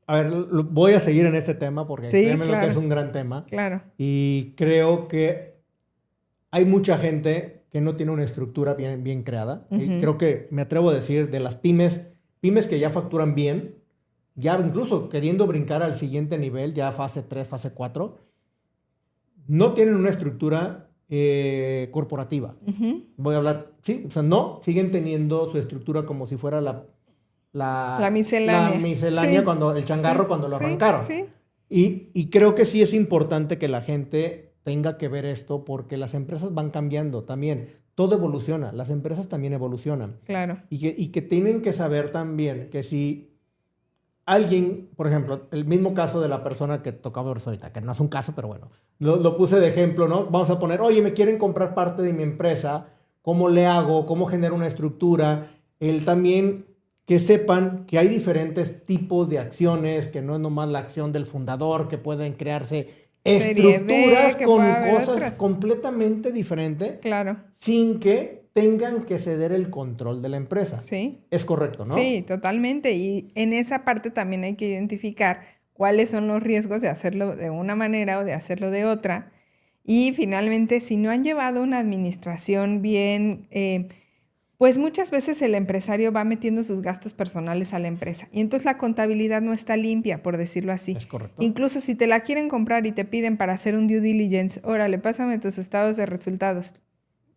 a ver, voy a seguir en este tema porque Sí, créeme lo claro. que es un gran tema. Claro. Y creo que hay mucha gente que no tiene una estructura bien creada. Y Ujú. creo que me atrevo a decir de las pymes que ya facturan bien, ya incluso queriendo brincar al siguiente nivel, ya fase 3, fase 4, no tienen una estructura corporativa. Ujú. Voy a hablar, sí, o sea, no, siguen teniendo su estructura como si fuera La la miscelánea. miscelánea, Sí, cuando el changarro sí, cuando lo sí, arrancaron. sí. Y creo que sí es importante que la gente tenga que ver esto porque las empresas van cambiando también. Todo evoluciona, las empresas también evolucionan. Claro. Y que tienen que saber también que si alguien, por ejemplo, el mismo caso de la persona que tocaba ahorita, que no es un caso, pero bueno, lo puse de ejemplo, ¿no? Vamos a poner, oye, me quieren comprar parte de mi empresa, ¿cómo le hago? ¿Cómo genero una estructura? Él también, que sepan que hay diferentes tipos de acciones, que no es nomás la acción del fundador, que pueden crearse Serie B, estructuras que pueda con haber cosas otras. completamente diferentes, Claro. sin que tengan que ceder el control de la empresa. Sí. Es correcto, ¿no? Sí, totalmente. Y en esa parte también hay que identificar cuáles son los riesgos de hacerlo de una manera o de hacerlo de otra. Y finalmente, si no han llevado una administración bien, pues muchas veces el empresario va metiendo sus gastos personales a la empresa. Y entonces la contabilidad no está limpia, por decirlo así. Es correcto. Incluso si te la quieren comprar y te piden para hacer un due diligence, órale, pásame tus estados de resultados.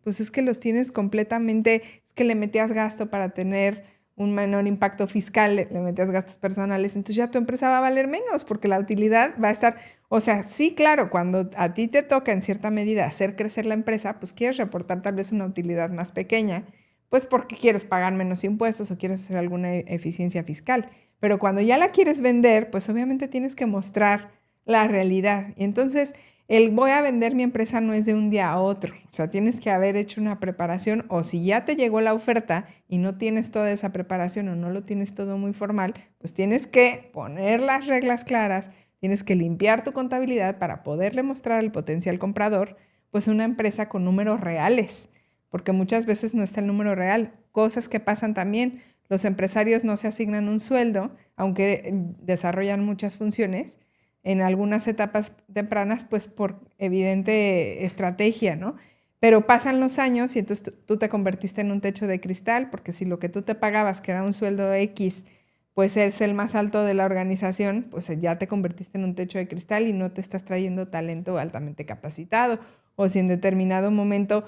Pues es que los tienes completamente, es que le metías gasto para tener un menor impacto fiscal, le metías gastos personales, entonces ya tu empresa va a valer menos porque la utilidad va a estar, o sea, sí, claro, cuando a ti te toca en cierta medida hacer crecer la empresa, pues quieres reportar tal vez una utilidad más pequeña, pues porque quieres pagar menos impuestos o quieres hacer alguna eficiencia fiscal. Pero cuando ya la quieres vender, pues obviamente tienes que mostrar la realidad. Y entonces el voy a vender mi empresa no es de un día a otro. O sea, tienes que haber hecho una preparación o si ya te llegó la oferta y no tienes toda esa preparación o no lo tienes todo muy formal, pues tienes que poner las reglas claras, tienes que limpiar tu contabilidad para poderle mostrar al potencial comprador pues una empresa con números reales, porque muchas veces no está el número real. Cosas que pasan también, los empresarios no se asignan un sueldo, aunque desarrollan muchas funciones, en algunas etapas tempranas, pues por evidente estrategia, ¿no? Pero pasan los años y entonces tú te convertiste en un techo de cristal, porque si lo que tú te pagabas, que era un sueldo X, pues es el más alto de la organización, pues ya te convertiste en un techo de cristal y no te estás trayendo talento altamente capacitado. O si en determinado momento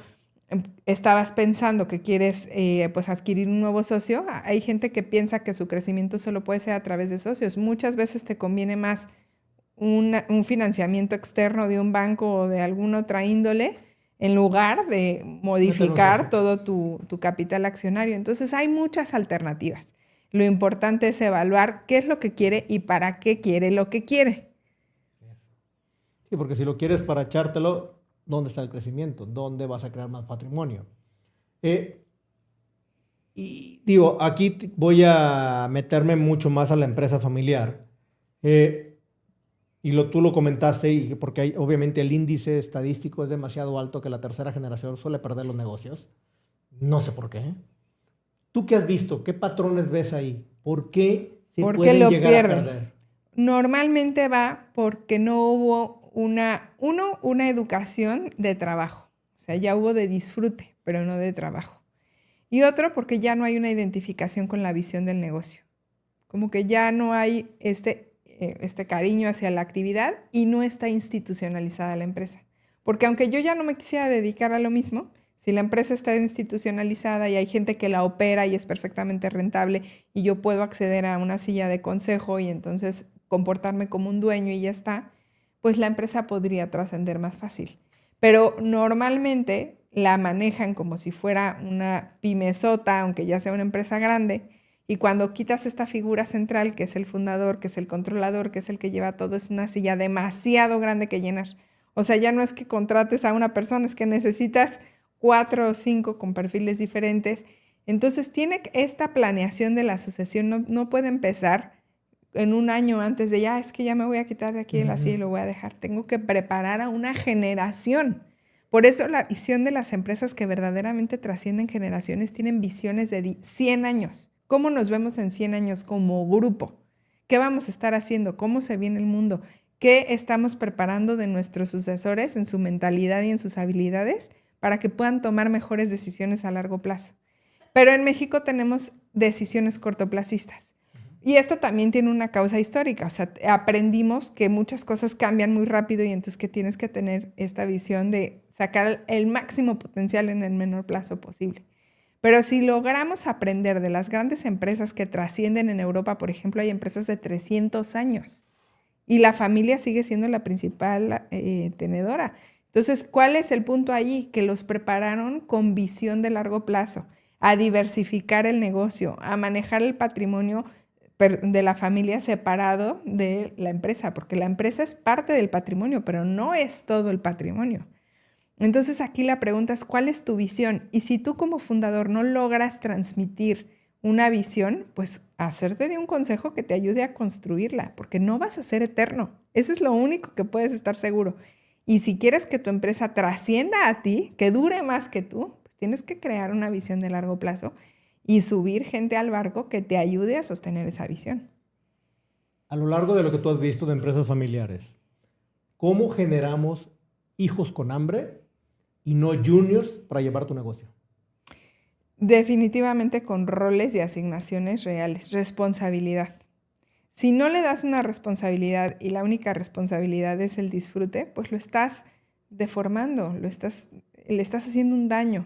estabas pensando que quieres pues adquirir un nuevo socio, hay gente que piensa que su crecimiento solo puede ser a través de socios. Muchas veces te conviene más un financiamiento externo de un banco o de alguna otra índole en lugar de modificar todo tu capital accionario. Entonces hay muchas alternativas. Lo importante es evaluar qué es lo que quiere y para qué quiere lo que quiere. Sí, porque si lo quieres para echártelo, ¿dónde está el crecimiento? ¿Dónde vas a crear más patrimonio? Y digo, aquí voy a meterme mucho más a la empresa familiar. Tú lo comentaste, y porque obviamente el índice estadístico es demasiado alto que la tercera generación suele perder los negocios. No sé por qué. ¿Tú qué has visto? ¿Qué patrones ves ahí? ¿Por qué se Porque pueden lo llegar pierden. a perder? Normalmente va porque no hubo una educación de trabajo. O sea, ya hubo de disfrute, pero no de trabajo. Y otro porque ya no hay una identificación con la visión del negocio. Como que ya no hay este cariño hacia la actividad y no está institucionalizada la empresa. Porque aunque yo ya no me quisiera dedicar a lo mismo, si la empresa está institucionalizada y hay gente que la opera y es perfectamente rentable y yo puedo acceder a una silla de consejo y entonces comportarme como un dueño y ya está, pues la empresa podría trascender más fácil. Pero normalmente la manejan como si fuera una pymesota, aunque ya sea una empresa grande, y cuando quitas esta figura central, que es el fundador, que es el controlador, que es el que lleva todo, es una silla demasiado grande que llenar. O sea, ya no es que contrates a una persona, es que necesitas 4 o 5 con perfiles diferentes. Entonces, tiene esta planeación de la sucesión, no puede empezar en un año antes de ya, es que ya me voy a quitar de aquí de la silla y lo voy a dejar. Tengo que preparar a una generación. Por eso la visión de las empresas que verdaderamente trascienden generaciones tienen visiones de 100 años. ¿Cómo nos vemos en 100 años como grupo? ¿qué vamos a estar haciendo? ¿Cómo se viene el mundo? ¿Qué estamos preparando de nuestros sucesores en su mentalidad y en sus habilidades para que puedan tomar mejores decisiones a largo plazo? Pero en México tenemos decisiones cortoplacistas. Y esto también tiene una causa histórica. O sea, aprendimos que muchas cosas cambian muy rápido y entonces que tienes que tener esta visión de sacar el máximo potencial en el menor plazo posible. Pero si logramos aprender de las grandes empresas que trascienden en Europa, por ejemplo, hay empresas de 300 años y la familia sigue siendo la principal tenedora. Entonces, ¿cuál es el punto allí? Que los prepararon con visión de largo plazo, a diversificar el negocio, a manejar el patrimonio de la familia separado de la empresa, porque la empresa es parte del patrimonio, pero no es todo el patrimonio. Entonces aquí la pregunta es, ¿cuál es tu visión? Y si tú como fundador no logras transmitir una visión, pues hacerte de un consejo que te ayude a construirla, porque no vas a ser eterno. Eso es lo único que puedes estar seguro. Y si quieres que tu empresa trascienda a ti, que dure más que tú, pues tienes que crear una visión de largo plazo y subir gente al barco que te ayude a sostener esa visión. A lo largo de lo que tú has visto de empresas familiares, ¿cómo generamos hijos con hambre y no juniors para llevar tu negocio? Definitivamente con roles y asignaciones reales, responsabilidad. Si no le das una responsabilidad y la única responsabilidad es el disfrute, pues lo estás deformando, le estás haciendo un daño.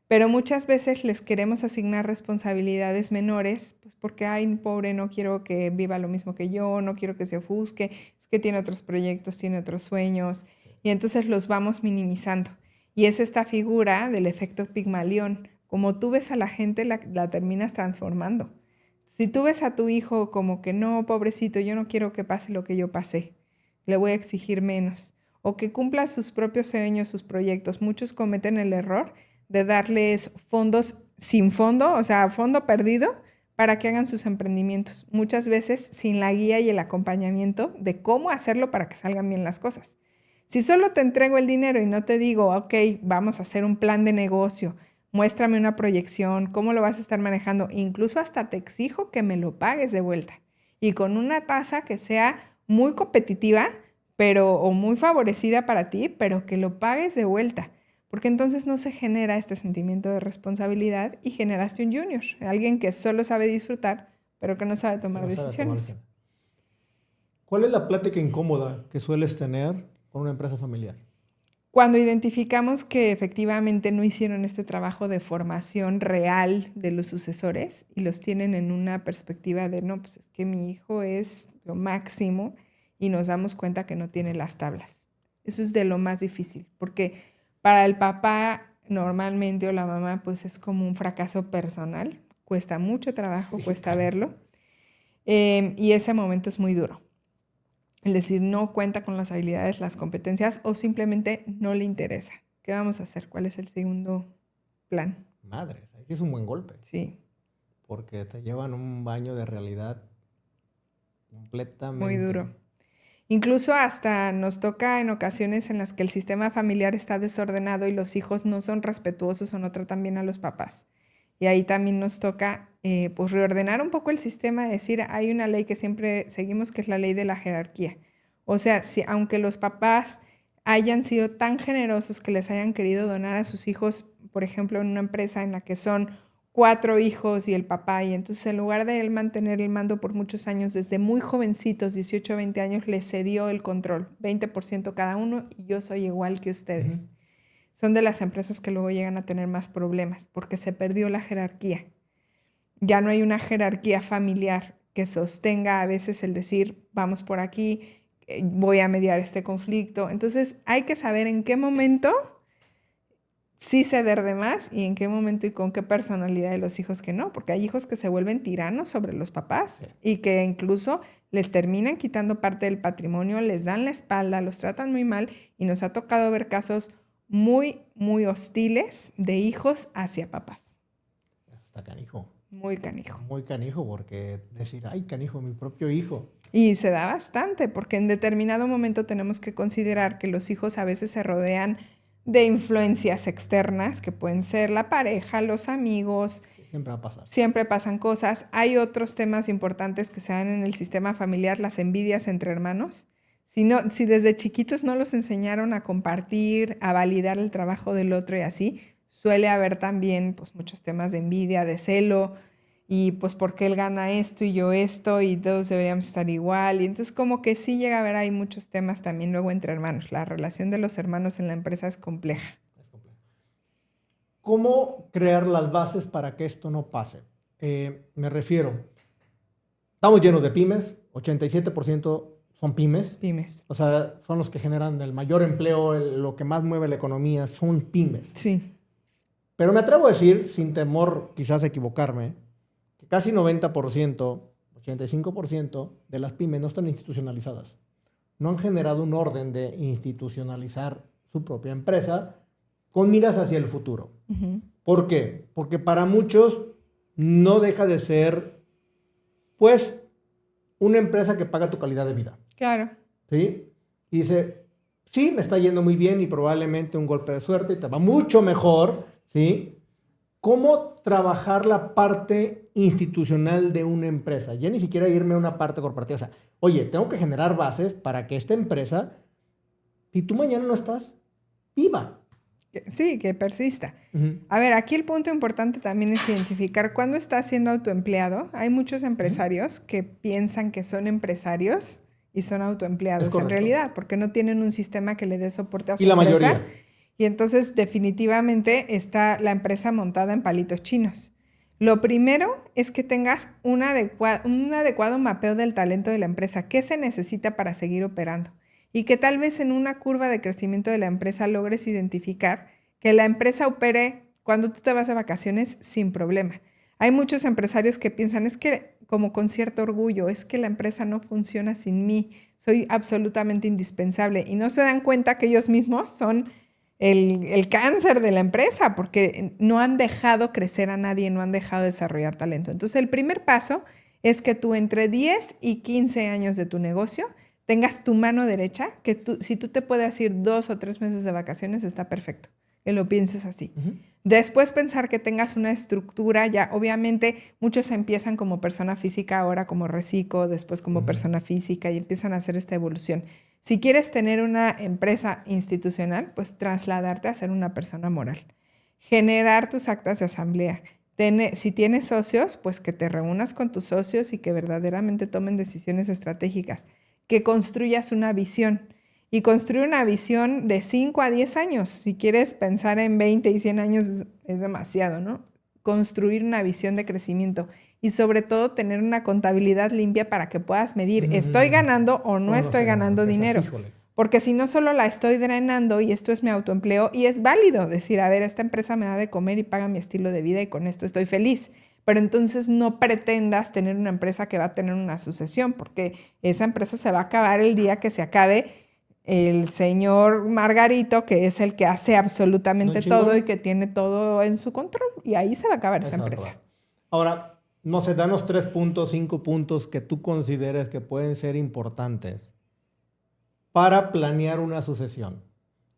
Pero muchas veces les queremos asignar responsabilidades menores, pues porque, ay, pobre, no quiero que viva lo mismo que yo, no quiero que se ofusque, es que tiene otros proyectos, tiene otros sueños, y entonces los vamos minimizando. Y es esta figura del efecto Pigmalión. Como tú ves a la gente, la terminas transformando. Si tú ves a tu hijo como que no, pobrecito, yo no quiero que pase lo que yo pasé, le voy a exigir menos, o que cumpla sus propios sueños, sus proyectos. Muchos cometen el error de darles fondos sin fondo, o sea, fondo perdido, para que hagan sus emprendimientos. Muchas veces sin la guía y el acompañamiento de cómo hacerlo para que salgan bien las cosas. Si solo te entrego el dinero y no te digo, ok, vamos a hacer un plan de negocio, muéstrame una proyección, cómo lo vas a estar manejando, incluso hasta te exijo que me lo pagues de vuelta. Y con una tasa que sea muy competitiva, o muy favorecida para ti, pero que lo pagues de vuelta. Porque entonces no se genera este sentimiento de responsabilidad y generaste un junior, alguien que solo sabe disfrutar, pero que no sabe tomar decisiones. ¿Cuál es la plática incómoda que sueles tener con una empresa familiar? Cuando identificamos que efectivamente no hicieron este trabajo de formación real de los sucesores y los tienen en una perspectiva de, no, pues es que mi hijo es lo máximo y nos damos cuenta que no tiene las tablas. Eso es de lo más difícil, porque para el papá normalmente o la mamá pues es como un fracaso personal, cuesta mucho trabajo, cuesta verlo, y ese momento es muy duro. Es decir, no cuenta con las habilidades, las competencias o simplemente no le interesa. ¿Qué vamos a hacer? ¿Cuál es el segundo plan? Madres, ahí es un buen golpe. Sí. Porque te llevan un baño de realidad completamente. Muy duro. Incluso hasta nos toca en ocasiones en las que el sistema familiar está desordenado y los hijos no son respetuosos o no tratan bien a los papás. Y ahí también nos toca pues reordenar un poco el sistema, decir, hay una ley que siempre seguimos, que es la ley de la jerarquía. O sea, aunque los papás hayan sido tan generosos que les hayan querido donar a sus hijos, por ejemplo, en una empresa en la que son 4 hijos y el papá, y entonces en lugar de él mantener el mando por muchos años, desde muy jovencitos, 18 o 20 años, les cedió el control, 20% cada uno, y yo soy igual que ustedes. Son de las empresas que luego llegan a tener más problemas, porque se perdió la jerarquía. Ya no hay una jerarquía familiar que sostenga a veces el decir, vamos por aquí, voy a mediar este conflicto. Entonces hay que saber en qué momento sí ceder de más y en qué momento y con qué personalidad de los hijos que no, porque hay hijos que se vuelven tiranos sobre los papás y que incluso les terminan quitando parte del patrimonio, les dan la espalda, los tratan muy mal, y nos ha tocado ver casos muy, muy hostiles de hijos hacia papás. Está canijo. Muy canijo. Muy canijo, porque decir, ay, canijo, mi propio hijo. Y se da bastante, porque en determinado momento tenemos que considerar que los hijos a veces se rodean de influencias externas, que pueden ser la pareja, los amigos, Siempre va a pasar. Siempre pasan cosas. Hay otros temas importantes que se dan en el sistema familiar, las envidias entre hermanos. Si desde chiquitos no los enseñaron a compartir, a validar el trabajo del otro y así, suele haber también pues, muchos temas de envidia, de celo, y pues porque él gana esto y yo esto y todos deberíamos estar igual. Y entonces como que sí llega a haber ahí muchos temas también luego entre hermanos. La relación de los hermanos en la empresa es compleja. ¿Cómo crear las bases para que esto no pase? Me refiero, estamos llenos de pymes, 87% son pymes. Pymes. O sea, son los que generan el mayor empleo, lo que más mueve la economía, son pymes. Sí. Pero me atrevo a decir, sin temor quizás a equivocarme, que casi 90%, 85% de las pymes no están institucionalizadas. No han generado un orden de institucionalizar su propia empresa con miras hacia el futuro. Uh-huh. ¿Por qué? Porque para muchos no deja de ser, pues, una empresa que paga tu calidad de vida. Claro. ¿Sí? Y dice, sí, me está yendo muy bien y probablemente un golpe de suerte y te va mucho mejor, ¿sí? ¿Cómo trabajar la parte institucional de una empresa? Ya ni siquiera irme a una parte corporativa. O sea, oye, tengo que generar bases para que esta empresa, si tú mañana no estás, viva. Sí, que persista. Uh-huh. A ver, aquí el punto importante también es identificar cuándo estás siendo autoempleado. Hay muchos empresarios que piensan que son empresarios y son autoempleados en realidad, porque no tienen un sistema que le dé soporte a su empresa. Y la mayoría. Y entonces definitivamente está la empresa montada en palitos chinos. Lo primero es que tengas un adecuado mapeo del talento de la empresa. ¿Qué se necesita para seguir operando? Y que tal vez en una curva de crecimiento de la empresa logres identificar que la empresa opere cuando tú te vas de vacaciones sin problema. Hay muchos empresarios que piensan, es que como con cierto orgullo, es que la empresa no funciona sin mí, soy absolutamente indispensable. Y no se dan cuenta que ellos mismos son el cáncer de la empresa porque no han dejado crecer a nadie, no han dejado desarrollar talento. Entonces el primer paso es que tú entre 10 y 15 años de tu negocio tengas tu mano derecha, que si tú te puedes ir 2 o 3 meses de vacaciones, está perfecto, que lo pienses así. Uh-huh. Después pensar que tengas una estructura, ya obviamente muchos empiezan como persona física, ahora como reciclo, después como persona física y empiezan a hacer esta evolución. Si quieres tener una empresa institucional, pues trasladarte a ser una persona moral. Generar tus actas de asamblea. Si tienes socios, pues que te reúnas con tus socios y que verdaderamente tomen decisiones estratégicas. Que construyas una visión. Y construir una visión de 5 a 10 años. Si quieres pensar en 20 y 100 años es demasiado, ¿no? Construir una visión de crecimiento. Y sobre todo tener una contabilidad limpia para que puedas medir, ¿estoy ganando o no estoy ganando dinero? Porque si no, solo la estoy drenando y esto es mi autoempleo y es válido decir, a ver, esta empresa me da de comer y paga mi estilo de vida y con esto estoy feliz. Pero entonces no pretendas tener una empresa que va a tener una sucesión, porque esa empresa se va a acabar el día que se acabe el señor Margarito, que es el que hace absolutamente todo y que tiene todo en su control. Y ahí se va a acabar esa empresa. Ahora, no sé, danos 3 puntos, 5 puntos que tú consideres que pueden ser importantes para planear una sucesión.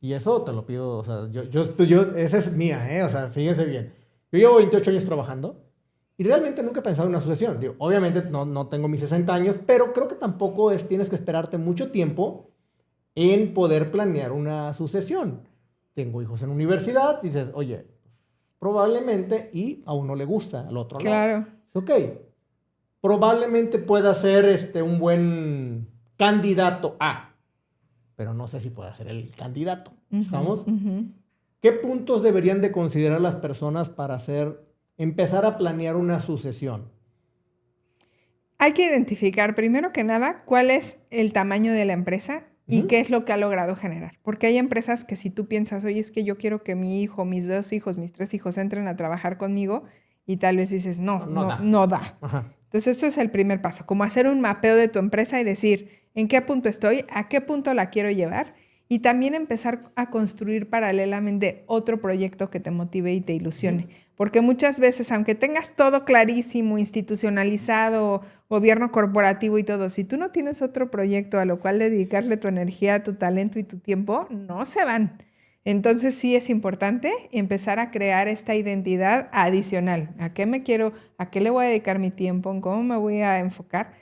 Y eso te lo pido, o sea, esa es mía, o sea, fíjense bien. Yo llevo 28 años trabajando. Y realmente nunca he pensado en una sucesión. Digo, obviamente no tengo mis 60 años, pero creo que tampoco tienes que esperarte mucho tiempo en poder planear una sucesión. Tengo hijos en universidad, dices, oye, probablemente, y a uno le gusta, al otro no. Claro. Ok, probablemente pueda ser un buen candidato a, pero no sé si pueda ser el candidato. ¿Estamos? ¿Qué puntos deberían de considerar las personas para empezar a planear una sucesión? Hay que identificar, primero que nada, cuál es el tamaño de la empresa y qué es lo que ha logrado generar. Porque hay empresas que si tú piensas, oye, es que yo quiero que mi hijo, mis 2 hijos, mis 3 hijos entren a trabajar conmigo y tal vez dices, no da. Ajá. Entonces, eso es el primer paso, como hacer un mapeo de tu empresa y decir, ¿en qué punto estoy? ¿A qué punto la quiero llevar? Y también empezar a construir paralelamente otro proyecto que te motive y te ilusione. Porque muchas veces, aunque tengas todo clarísimo, institucionalizado, gobierno corporativo y todo, si tú no tienes otro proyecto a lo cual dedicarle tu energía, tu talento y tu tiempo, no se van. Entonces sí es importante empezar a crear esta identidad adicional. ¿A qué le voy a dedicar mi tiempo? ¿En cómo me voy a enfocar?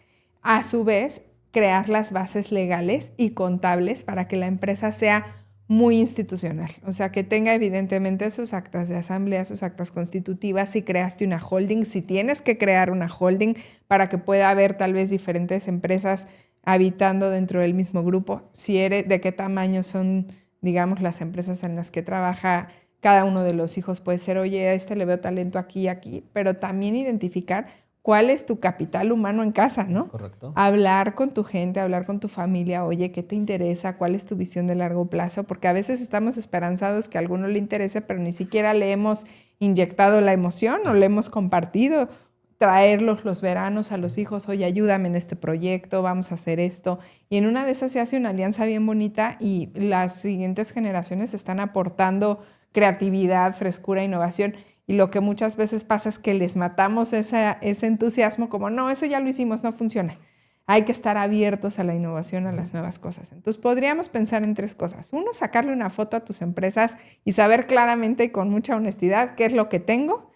A su vez, crear las bases legales y contables para que la empresa sea muy institucional. O sea, que tenga evidentemente sus actas de asamblea, sus actas constitutivas, si creaste una holding, si tienes que crear una holding para que pueda haber tal vez diferentes empresas habitando dentro del mismo grupo, de qué tamaño son, digamos, las empresas en las que trabaja cada uno de los hijos. Puede ser, oye, a este le veo talento aquí y aquí, pero también identificar cuál es tu capital humano en casa, ¿no? Correcto. Hablar con tu gente, hablar con tu familia, oye, ¿qué te interesa? ¿Cuál es tu visión de largo plazo? Porque a veces estamos esperanzados que a alguno le interese, pero ni siquiera le hemos inyectado la emoción o le hemos compartido. Traerlos los veranos a los hijos, oye, ayúdame en este proyecto, vamos a hacer esto. Y en una de esas se hace una alianza bien bonita y las siguientes generaciones están aportando creatividad, frescura, innovación. Y lo que muchas veces pasa es que les matamos ese entusiasmo como, no, eso ya lo hicimos, no funciona. Hay que estar abiertos a la innovación, a las nuevas cosas. Entonces podríamos pensar en 3 cosas. 1, sacarle una foto a tus empresas y saber claramente y con mucha honestidad qué es lo que tengo.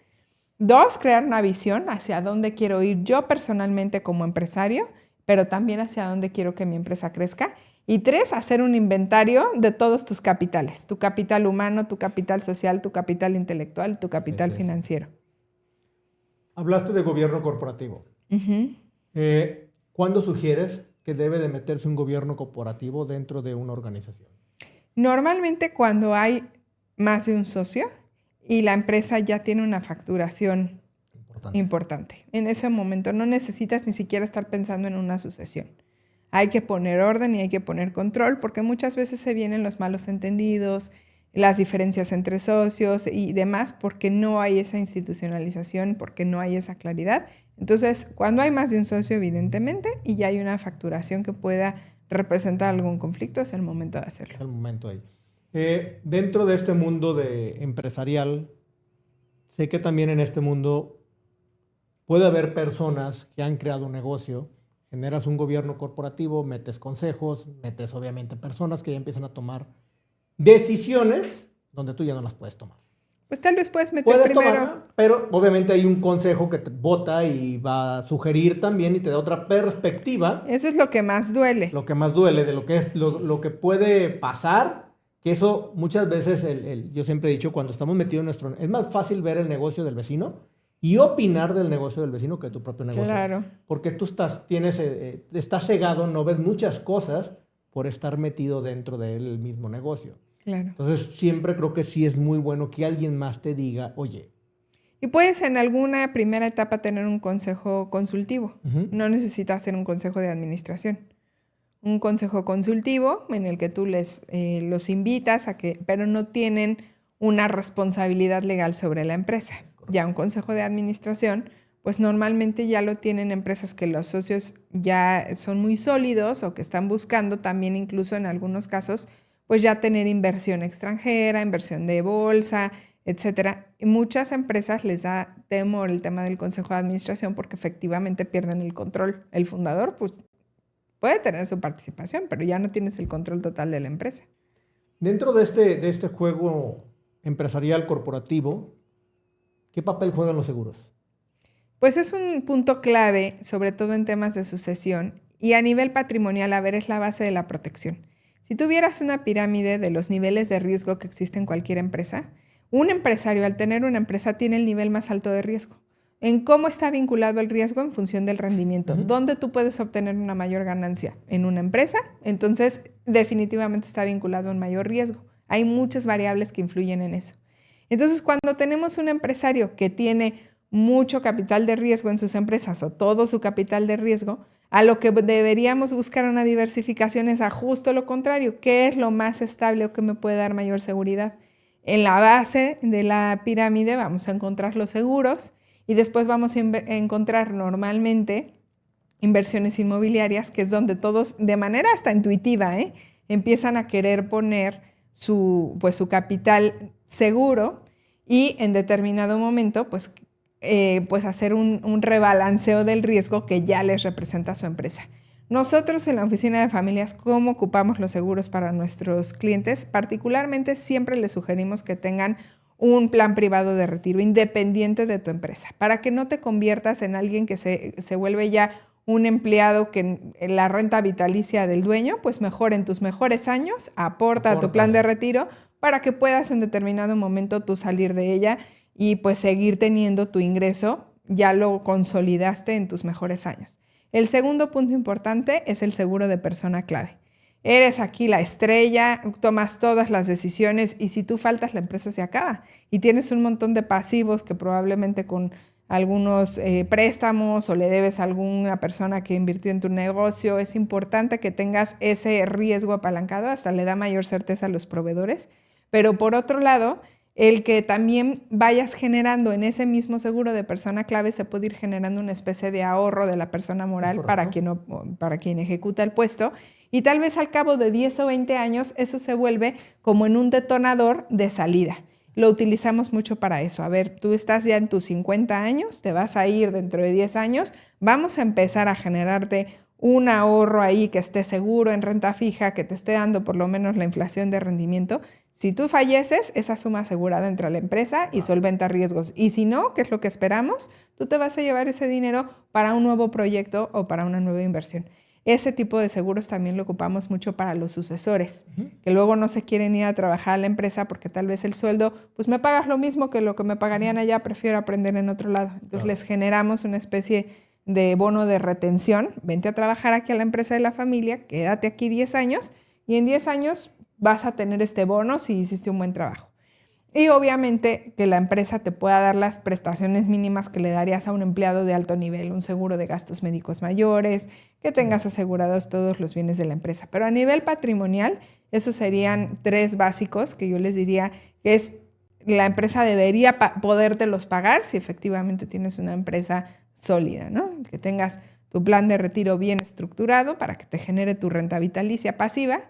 2, crear una visión hacia dónde quiero ir yo personalmente como empresario, pero también hacia dónde quiero que mi empresa crezca. Y 3, hacer un inventario de todos tus capitales, tu capital humano, tu capital social, tu capital intelectual, tu capital financiero. Hablaste de gobierno corporativo. ¿Cuándo sugieres que debe de meterse un gobierno corporativo dentro de una organización? Normalmente cuando hay más de un socio y la empresa ya tiene una facturación importante. En ese momento no necesitas ni siquiera estar pensando en una sucesión. Hay que poner orden y hay que poner control porque muchas veces se vienen los malos entendidos, las diferencias entre socios y demás porque no hay esa institucionalización, porque no hay esa claridad. Entonces, cuando hay más de un socio, evidentemente, y ya hay una facturación que pueda representar algún conflicto, es el momento de hacerlo. Es el momento ahí. Dentro de este mundo empresarial, sé que también en este mundo puede haber personas que han creado un negocio, generas un gobierno corporativo, metes consejos, metes obviamente personas que ya empiezan a tomar decisiones donde tú ya no las puedes tomar. Pues tal vez puedes primero. Tomarla, pero obviamente hay un consejo que te vota y va a sugerir también y te da otra perspectiva. Eso es lo que más duele. Lo que más duele, de lo que es lo que puede pasar, que eso muchas veces, yo siempre he dicho, cuando estamos metidos es más fácil ver el negocio del vecino y opinar del negocio del vecino que de tu propio negocio. Claro. Porque tú estás cegado, no ves muchas cosas por estar metido dentro del mismo negocio. Claro. Entonces, siempre creo que sí es muy bueno que alguien más te diga, oye. Y puedes en alguna primera etapa tener un consejo consultivo. No necesitas hacer un consejo de administración. Un consejo consultivo en el que tú los invitas pero no tienen una responsabilidad legal sobre la empresa. Ya un consejo de administración, pues normalmente ya lo tienen empresas que los socios ya son muy sólidos o que están buscando también incluso en algunos casos pues ya tener inversión extranjera, inversión de bolsa, etcétera. Y muchas empresas les da temor el tema del consejo de administración porque efectivamente pierden el control. El fundador pues puede tener su participación, pero ya no tienes el control total de la empresa. Dentro de este juego empresarial corporativo, ¿qué papel juegan los seguros? Pues es un punto clave, sobre todo en temas de sucesión, y a nivel patrimonial, es la base de la protección. Si tuvieras una pirámide de los niveles de riesgo que existe en cualquier empresa, un empresario al tener una empresa tiene el nivel más alto de riesgo. ¿En cómo está vinculado el riesgo? En función del rendimiento. ¿Dónde tú puedes obtener una mayor ganancia? ¿En una empresa? Entonces, definitivamente está vinculado a un mayor riesgo. Hay muchas variables que influyen en eso. Entonces, cuando tenemos un empresario que tiene mucho capital de riesgo en sus empresas o todo su capital de riesgo, a lo que deberíamos buscar una diversificación es a justo lo contrario. ¿Qué es lo más estable o que me puede dar mayor seguridad? En la base de la pirámide vamos a encontrar los seguros y después vamos a encontrar normalmente inversiones inmobiliarias, que es donde todos, de manera hasta intuitiva, empiezan a querer poner su capital seguro y en determinado momento, pues hacer un rebalanceo del riesgo que ya les representa su empresa. Nosotros en la oficina de familias, ¿cómo ocupamos los seguros para nuestros clientes? Particularmente siempre les sugerimos que tengan un plan privado de retiro independiente de tu empresa, para que no te conviertas en alguien que se vuelve ya un empleado que en la renta vitalicia del dueño, pues mejor en tus mejores años aporta a tu plan de retiro para que puedas en determinado momento tú salir de ella y pues seguir teniendo tu ingreso, ya lo consolidaste en tus mejores años. El segundo punto importante es el seguro de persona clave. Eres aquí la estrella, tomas todas las decisiones y si tú faltas, la empresa se acaba. Y tienes un montón de pasivos que probablemente con algunos préstamos o le debes a alguna persona que invirtió en tu negocio. Es importante que tengas ese riesgo apalancado, hasta le da mayor certeza a los proveedores. Pero por otro lado, el que también vayas generando en ese mismo seguro de persona clave se puede ir generando una especie de ahorro de la persona moral para quien ejecuta el puesto. Y tal vez al cabo de 10 o 20 años eso se vuelve como en un detonador de salida. Lo utilizamos mucho para eso. A ver, tú estás ya en tus 50 años, te vas a ir dentro de 10 años, vamos a empezar a generarte un ahorro ahí que esté seguro en renta fija, que te esté dando por lo menos la inflación de rendimiento. Si tú falleces, esa suma asegurada entra a la empresa y solventa riesgos. Y si no, que es lo que esperamos, tú te vas a llevar ese dinero para un nuevo proyecto o para una nueva inversión. Ese tipo de seguros también lo ocupamos mucho para los sucesores, que luego no se quieren ir a trabajar a la empresa porque tal vez el sueldo, pues me pagas lo mismo que lo que me pagarían allá, prefiero aprender en otro lado. Entonces les generamos una especie de bono de retención. Vente a trabajar aquí a la empresa de la familia, quédate aquí 10 años y en 10 años vas a tener este bono si hiciste un buen trabajo. Y obviamente que la empresa te pueda dar las prestaciones mínimas que le darías a un empleado de alto nivel, un seguro de gastos médicos mayores, que tengas asegurados todos los bienes de la empresa. Pero a nivel patrimonial, esos serían 3 básicos que yo les diría que es la empresa debería podértelos pagar si efectivamente tienes una empresa sólida, ¿no? Que tengas tu plan de retiro bien estructurado para que te genere tu renta vitalicia pasiva,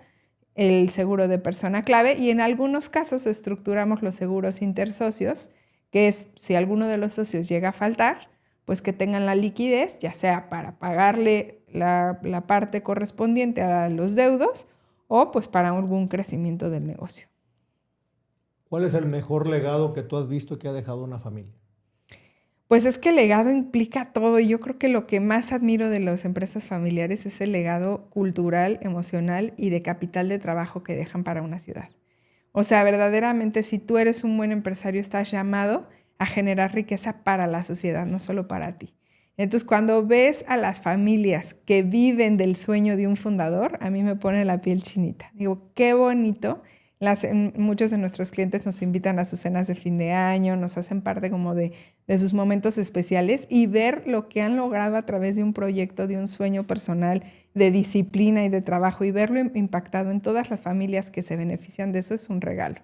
el seguro de persona clave y en algunos casos estructuramos los seguros intersocios, que es si alguno de los socios llega a faltar, pues que tengan la liquidez, ya sea para pagarle la parte correspondiente a los deudos o pues para algún crecimiento del negocio. ¿Cuál es el mejor legado que tú has visto que ha dejado una familia? Pues es que el legado implica todo y yo creo que lo que más admiro de las empresas familiares es el legado cultural, emocional y de capital de trabajo que dejan para una ciudad. O sea, verdaderamente si tú eres un buen empresario estás llamado a generar riqueza para la sociedad, no solo para ti. Entonces, cuando ves a las familias que viven del sueño de un fundador, a mí me pone la piel chinita. Digo, qué bonito. Muchos de nuestros clientes nos invitan a sus cenas de fin de año, nos hacen parte como de sus momentos especiales y ver lo que han logrado a través de un proyecto, de un sueño personal, de disciplina y de trabajo y verlo impactado en todas las familias que se benefician de eso es un regalo.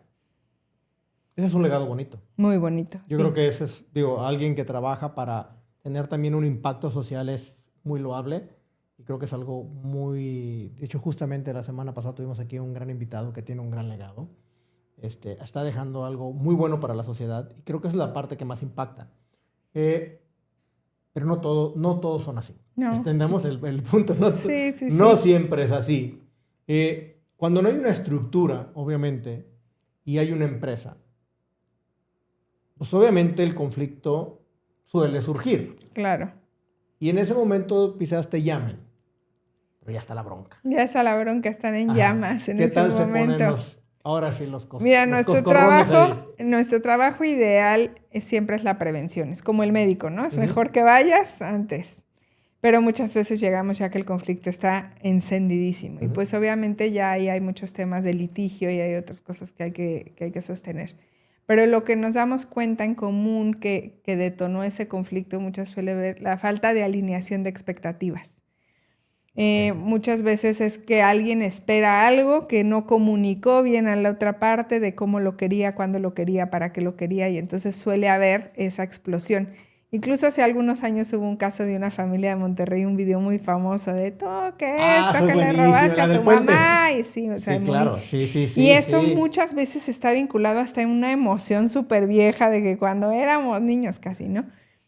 Ese es un legado bonito. Muy bonito. Yo creo que ese es, alguien que trabaja para tener también un impacto social es muy loable. Y creo que es algo muy... De hecho, justamente la semana pasada tuvimos aquí un gran invitado que tiene un gran legado. Está dejando algo muy bueno para la sociedad. Y creo que esa es la parte que más impacta. Pero no todos son así. No. Entendemos el punto. No siempre es así. Cuando no hay una estructura, obviamente, y hay una empresa, pues obviamente el conflicto suele surgir. Claro. Y en ese momento quizás te llamen. Pero ya está la bronca. Ya está la bronca, están en llamas en ese momento. ¿Qué tal se ponen ahora sí los costos? Mira, nuestro trabajo ideal siempre es la prevención. Es como el médico, ¿no? Es mejor que vayas antes. Pero muchas veces llegamos ya que el conflicto está encendidísimo. Y pues obviamente ya ahí hay muchos temas de litigio y hay otras cosas que hay que sostener. Pero lo que nos damos cuenta en común que detonó ese conflicto muchas suele ver la falta de alineación de expectativas. Muchas veces es que alguien espera algo que no comunicó bien a la otra parte de cómo lo quería, cuándo lo quería, para qué lo quería y entonces suele haber esa explosión. Incluso hace algunos años hubo un caso de una familia de Monterrey, un video muy famoso de todo que esto que le robaste a tu mamá. Y sí, o sea, sí, claro, sí. Y eso muchas veces está vinculado hasta en una emoción súper vieja de que cuando éramos niños casi, ¿no?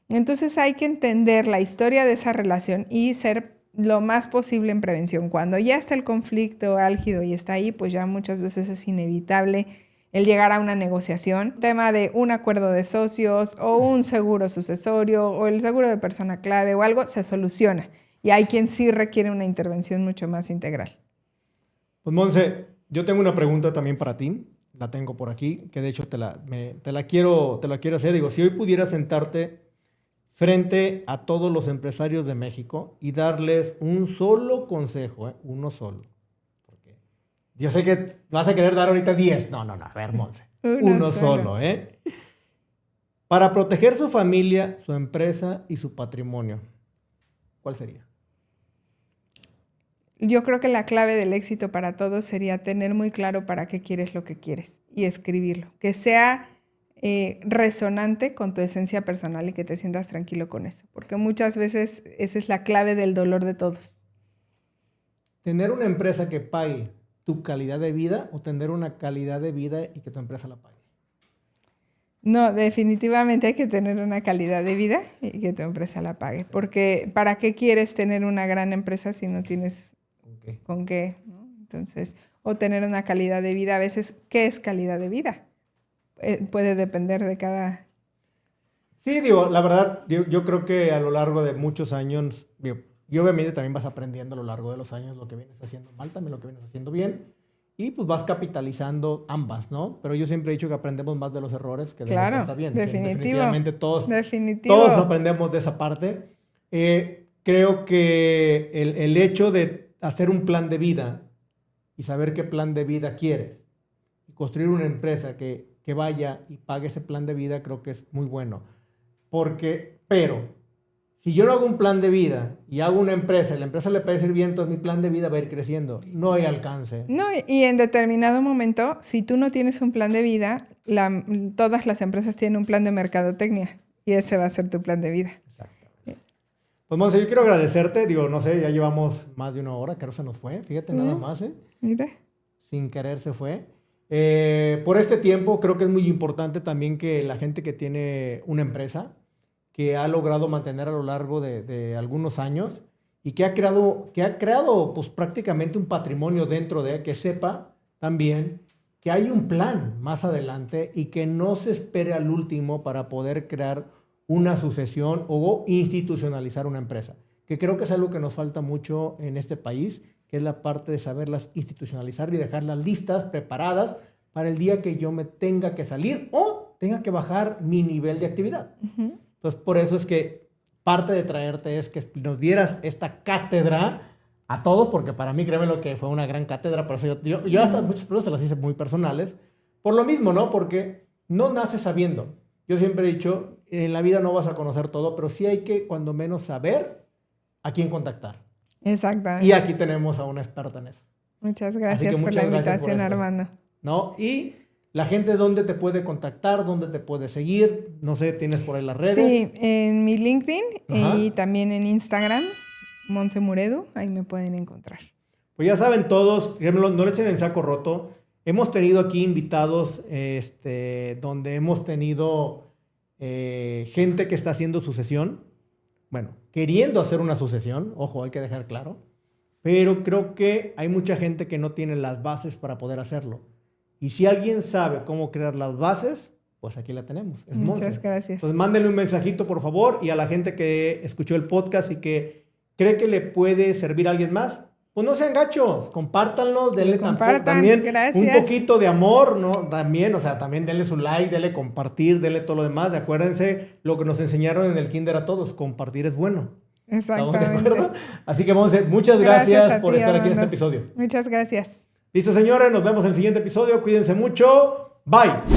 Entonces hay que entender la historia de esa relación y ser lo más posible en prevención. Cuando ya está el conflicto álgido y está ahí, pues ya muchas veces es inevitable el llegar a una negociación. Tema de un acuerdo de socios o un seguro sucesorio o el seguro de persona clave o algo, se soluciona. Y hay quien sí requiere una intervención mucho más integral. Pues Monse, yo tengo una pregunta también para ti. La tengo por aquí, que de hecho te la quiero hacer. Digo, si hoy pudieras sentarte frente a todos los empresarios de México y darles un solo consejo, uno solo. Porque yo sé que vas a querer dar ahorita 10. No, a ver, Monse. Uno solo, Para proteger su familia, su empresa y su patrimonio, ¿cuál sería? Yo creo que la clave del éxito para todos sería tener muy claro para qué quieres lo que quieres y escribirlo. Que sea resonante con tu esencia personal y que te sientas tranquilo con eso. Porque muchas veces esa es la clave del dolor de todos. ¿Tener una empresa que pague tu calidad de vida o tener una calidad de vida y que tu empresa la pague? No, definitivamente hay que tener una calidad de vida y que tu empresa la pague. Porque ¿para qué quieres tener una gran empresa si no tienes con qué? ¿No? Entonces, o tener una calidad de vida. A veces, ¿qué es calidad de vida? Puede depender de cada... Sí, digo, la verdad, yo creo que a lo largo de muchos años, y obviamente también vas aprendiendo a lo largo de los años lo que vienes haciendo mal, también lo que vienes haciendo bien, y pues vas capitalizando ambas, ¿no? Pero yo siempre he dicho que aprendemos más de los errores que de lo que está bien. Definitivamente todos aprendemos de esa parte. Creo que el hecho de hacer un plan de vida y saber qué plan de vida quieres y construir una empresa que vaya y pague ese plan de vida, creo que es muy bueno. Pero si yo no hago un plan de vida y hago una empresa y la empresa le parece bien, entonces mi plan de vida va a ir creciendo. No hay alcance. No, y en determinado momento, si tú no tienes un plan de vida, todas las empresas tienen un plan de mercadotecnia y ese va a ser tu plan de vida. Exactamente. Pues Monse, yo quiero agradecerte. Digo, no sé, ya llevamos más de una hora, creo que se nos fue. Fíjate, nada más, Mira. Sin querer se fue. Por este tiempo creo que es muy importante también que la gente que tiene una empresa, que ha logrado mantener a lo largo de algunos años y que ha creado pues, prácticamente un patrimonio dentro de, que sepa también que hay un plan más adelante y que no se espere al último para poder crear una sucesión o institucionalizar una empresa, que creo que es algo que nos falta mucho en este país, que es la parte de saberlas institucionalizar y dejarlas listas, preparadas para el día que yo me tenga que salir o tenga que bajar mi nivel de actividad. Uh-huh. Entonces, por eso es que parte de traerte es que nos dieras esta cátedra a todos, porque para mí, créeme lo que fue una gran cátedra, por eso yo hasta muchas preguntas las hice muy personales, por lo mismo, ¿no? Porque no naces sabiendo. Yo siempre he dicho, en la vida no vas a conocer todo, pero sí hay que, cuando menos, saber a quién contactar. Exactamente. Y aquí tenemos a una experta en eso. Muchas gracias por la invitación, Armando. ¿No? Y la gente, ¿dónde te puede contactar? ¿Dónde te puede seguir? No sé, ¿tienes por ahí las redes? Sí, en mi LinkedIn. Ajá. Y también en Instagram, Monse Muredu, ahí me pueden encontrar. Pues ya saben todos, no le echen en saco roto. Hemos tenido aquí invitados donde hemos tenido gente que está haciendo sucesión. Bueno, queriendo hacer una sucesión, ojo, hay que dejar claro, pero creo que hay mucha gente que no tiene las bases para poder hacerlo. Y si alguien sabe cómo crear las bases, pues aquí la tenemos. Es Monse. Muchas gracias. Pues mándenle un mensajito, por favor, y a la gente que escuchó el podcast y que cree que le puede servir a alguien más, pues no sean gachos, compártanlo, denle también gracias. Un poquito de amor, ¿no? También, o sea, también denle su like, denle compartir, denle todo lo demás. Acuérdense lo que nos enseñaron en el kinder a todos, compartir es bueno. Exactamente. ¿Estamos de acuerdo? Así que, Monse, muchas gracias por estar aquí en este episodio. Muchas gracias. Listo, señores, nos vemos en el siguiente episodio. Cuídense mucho. Bye.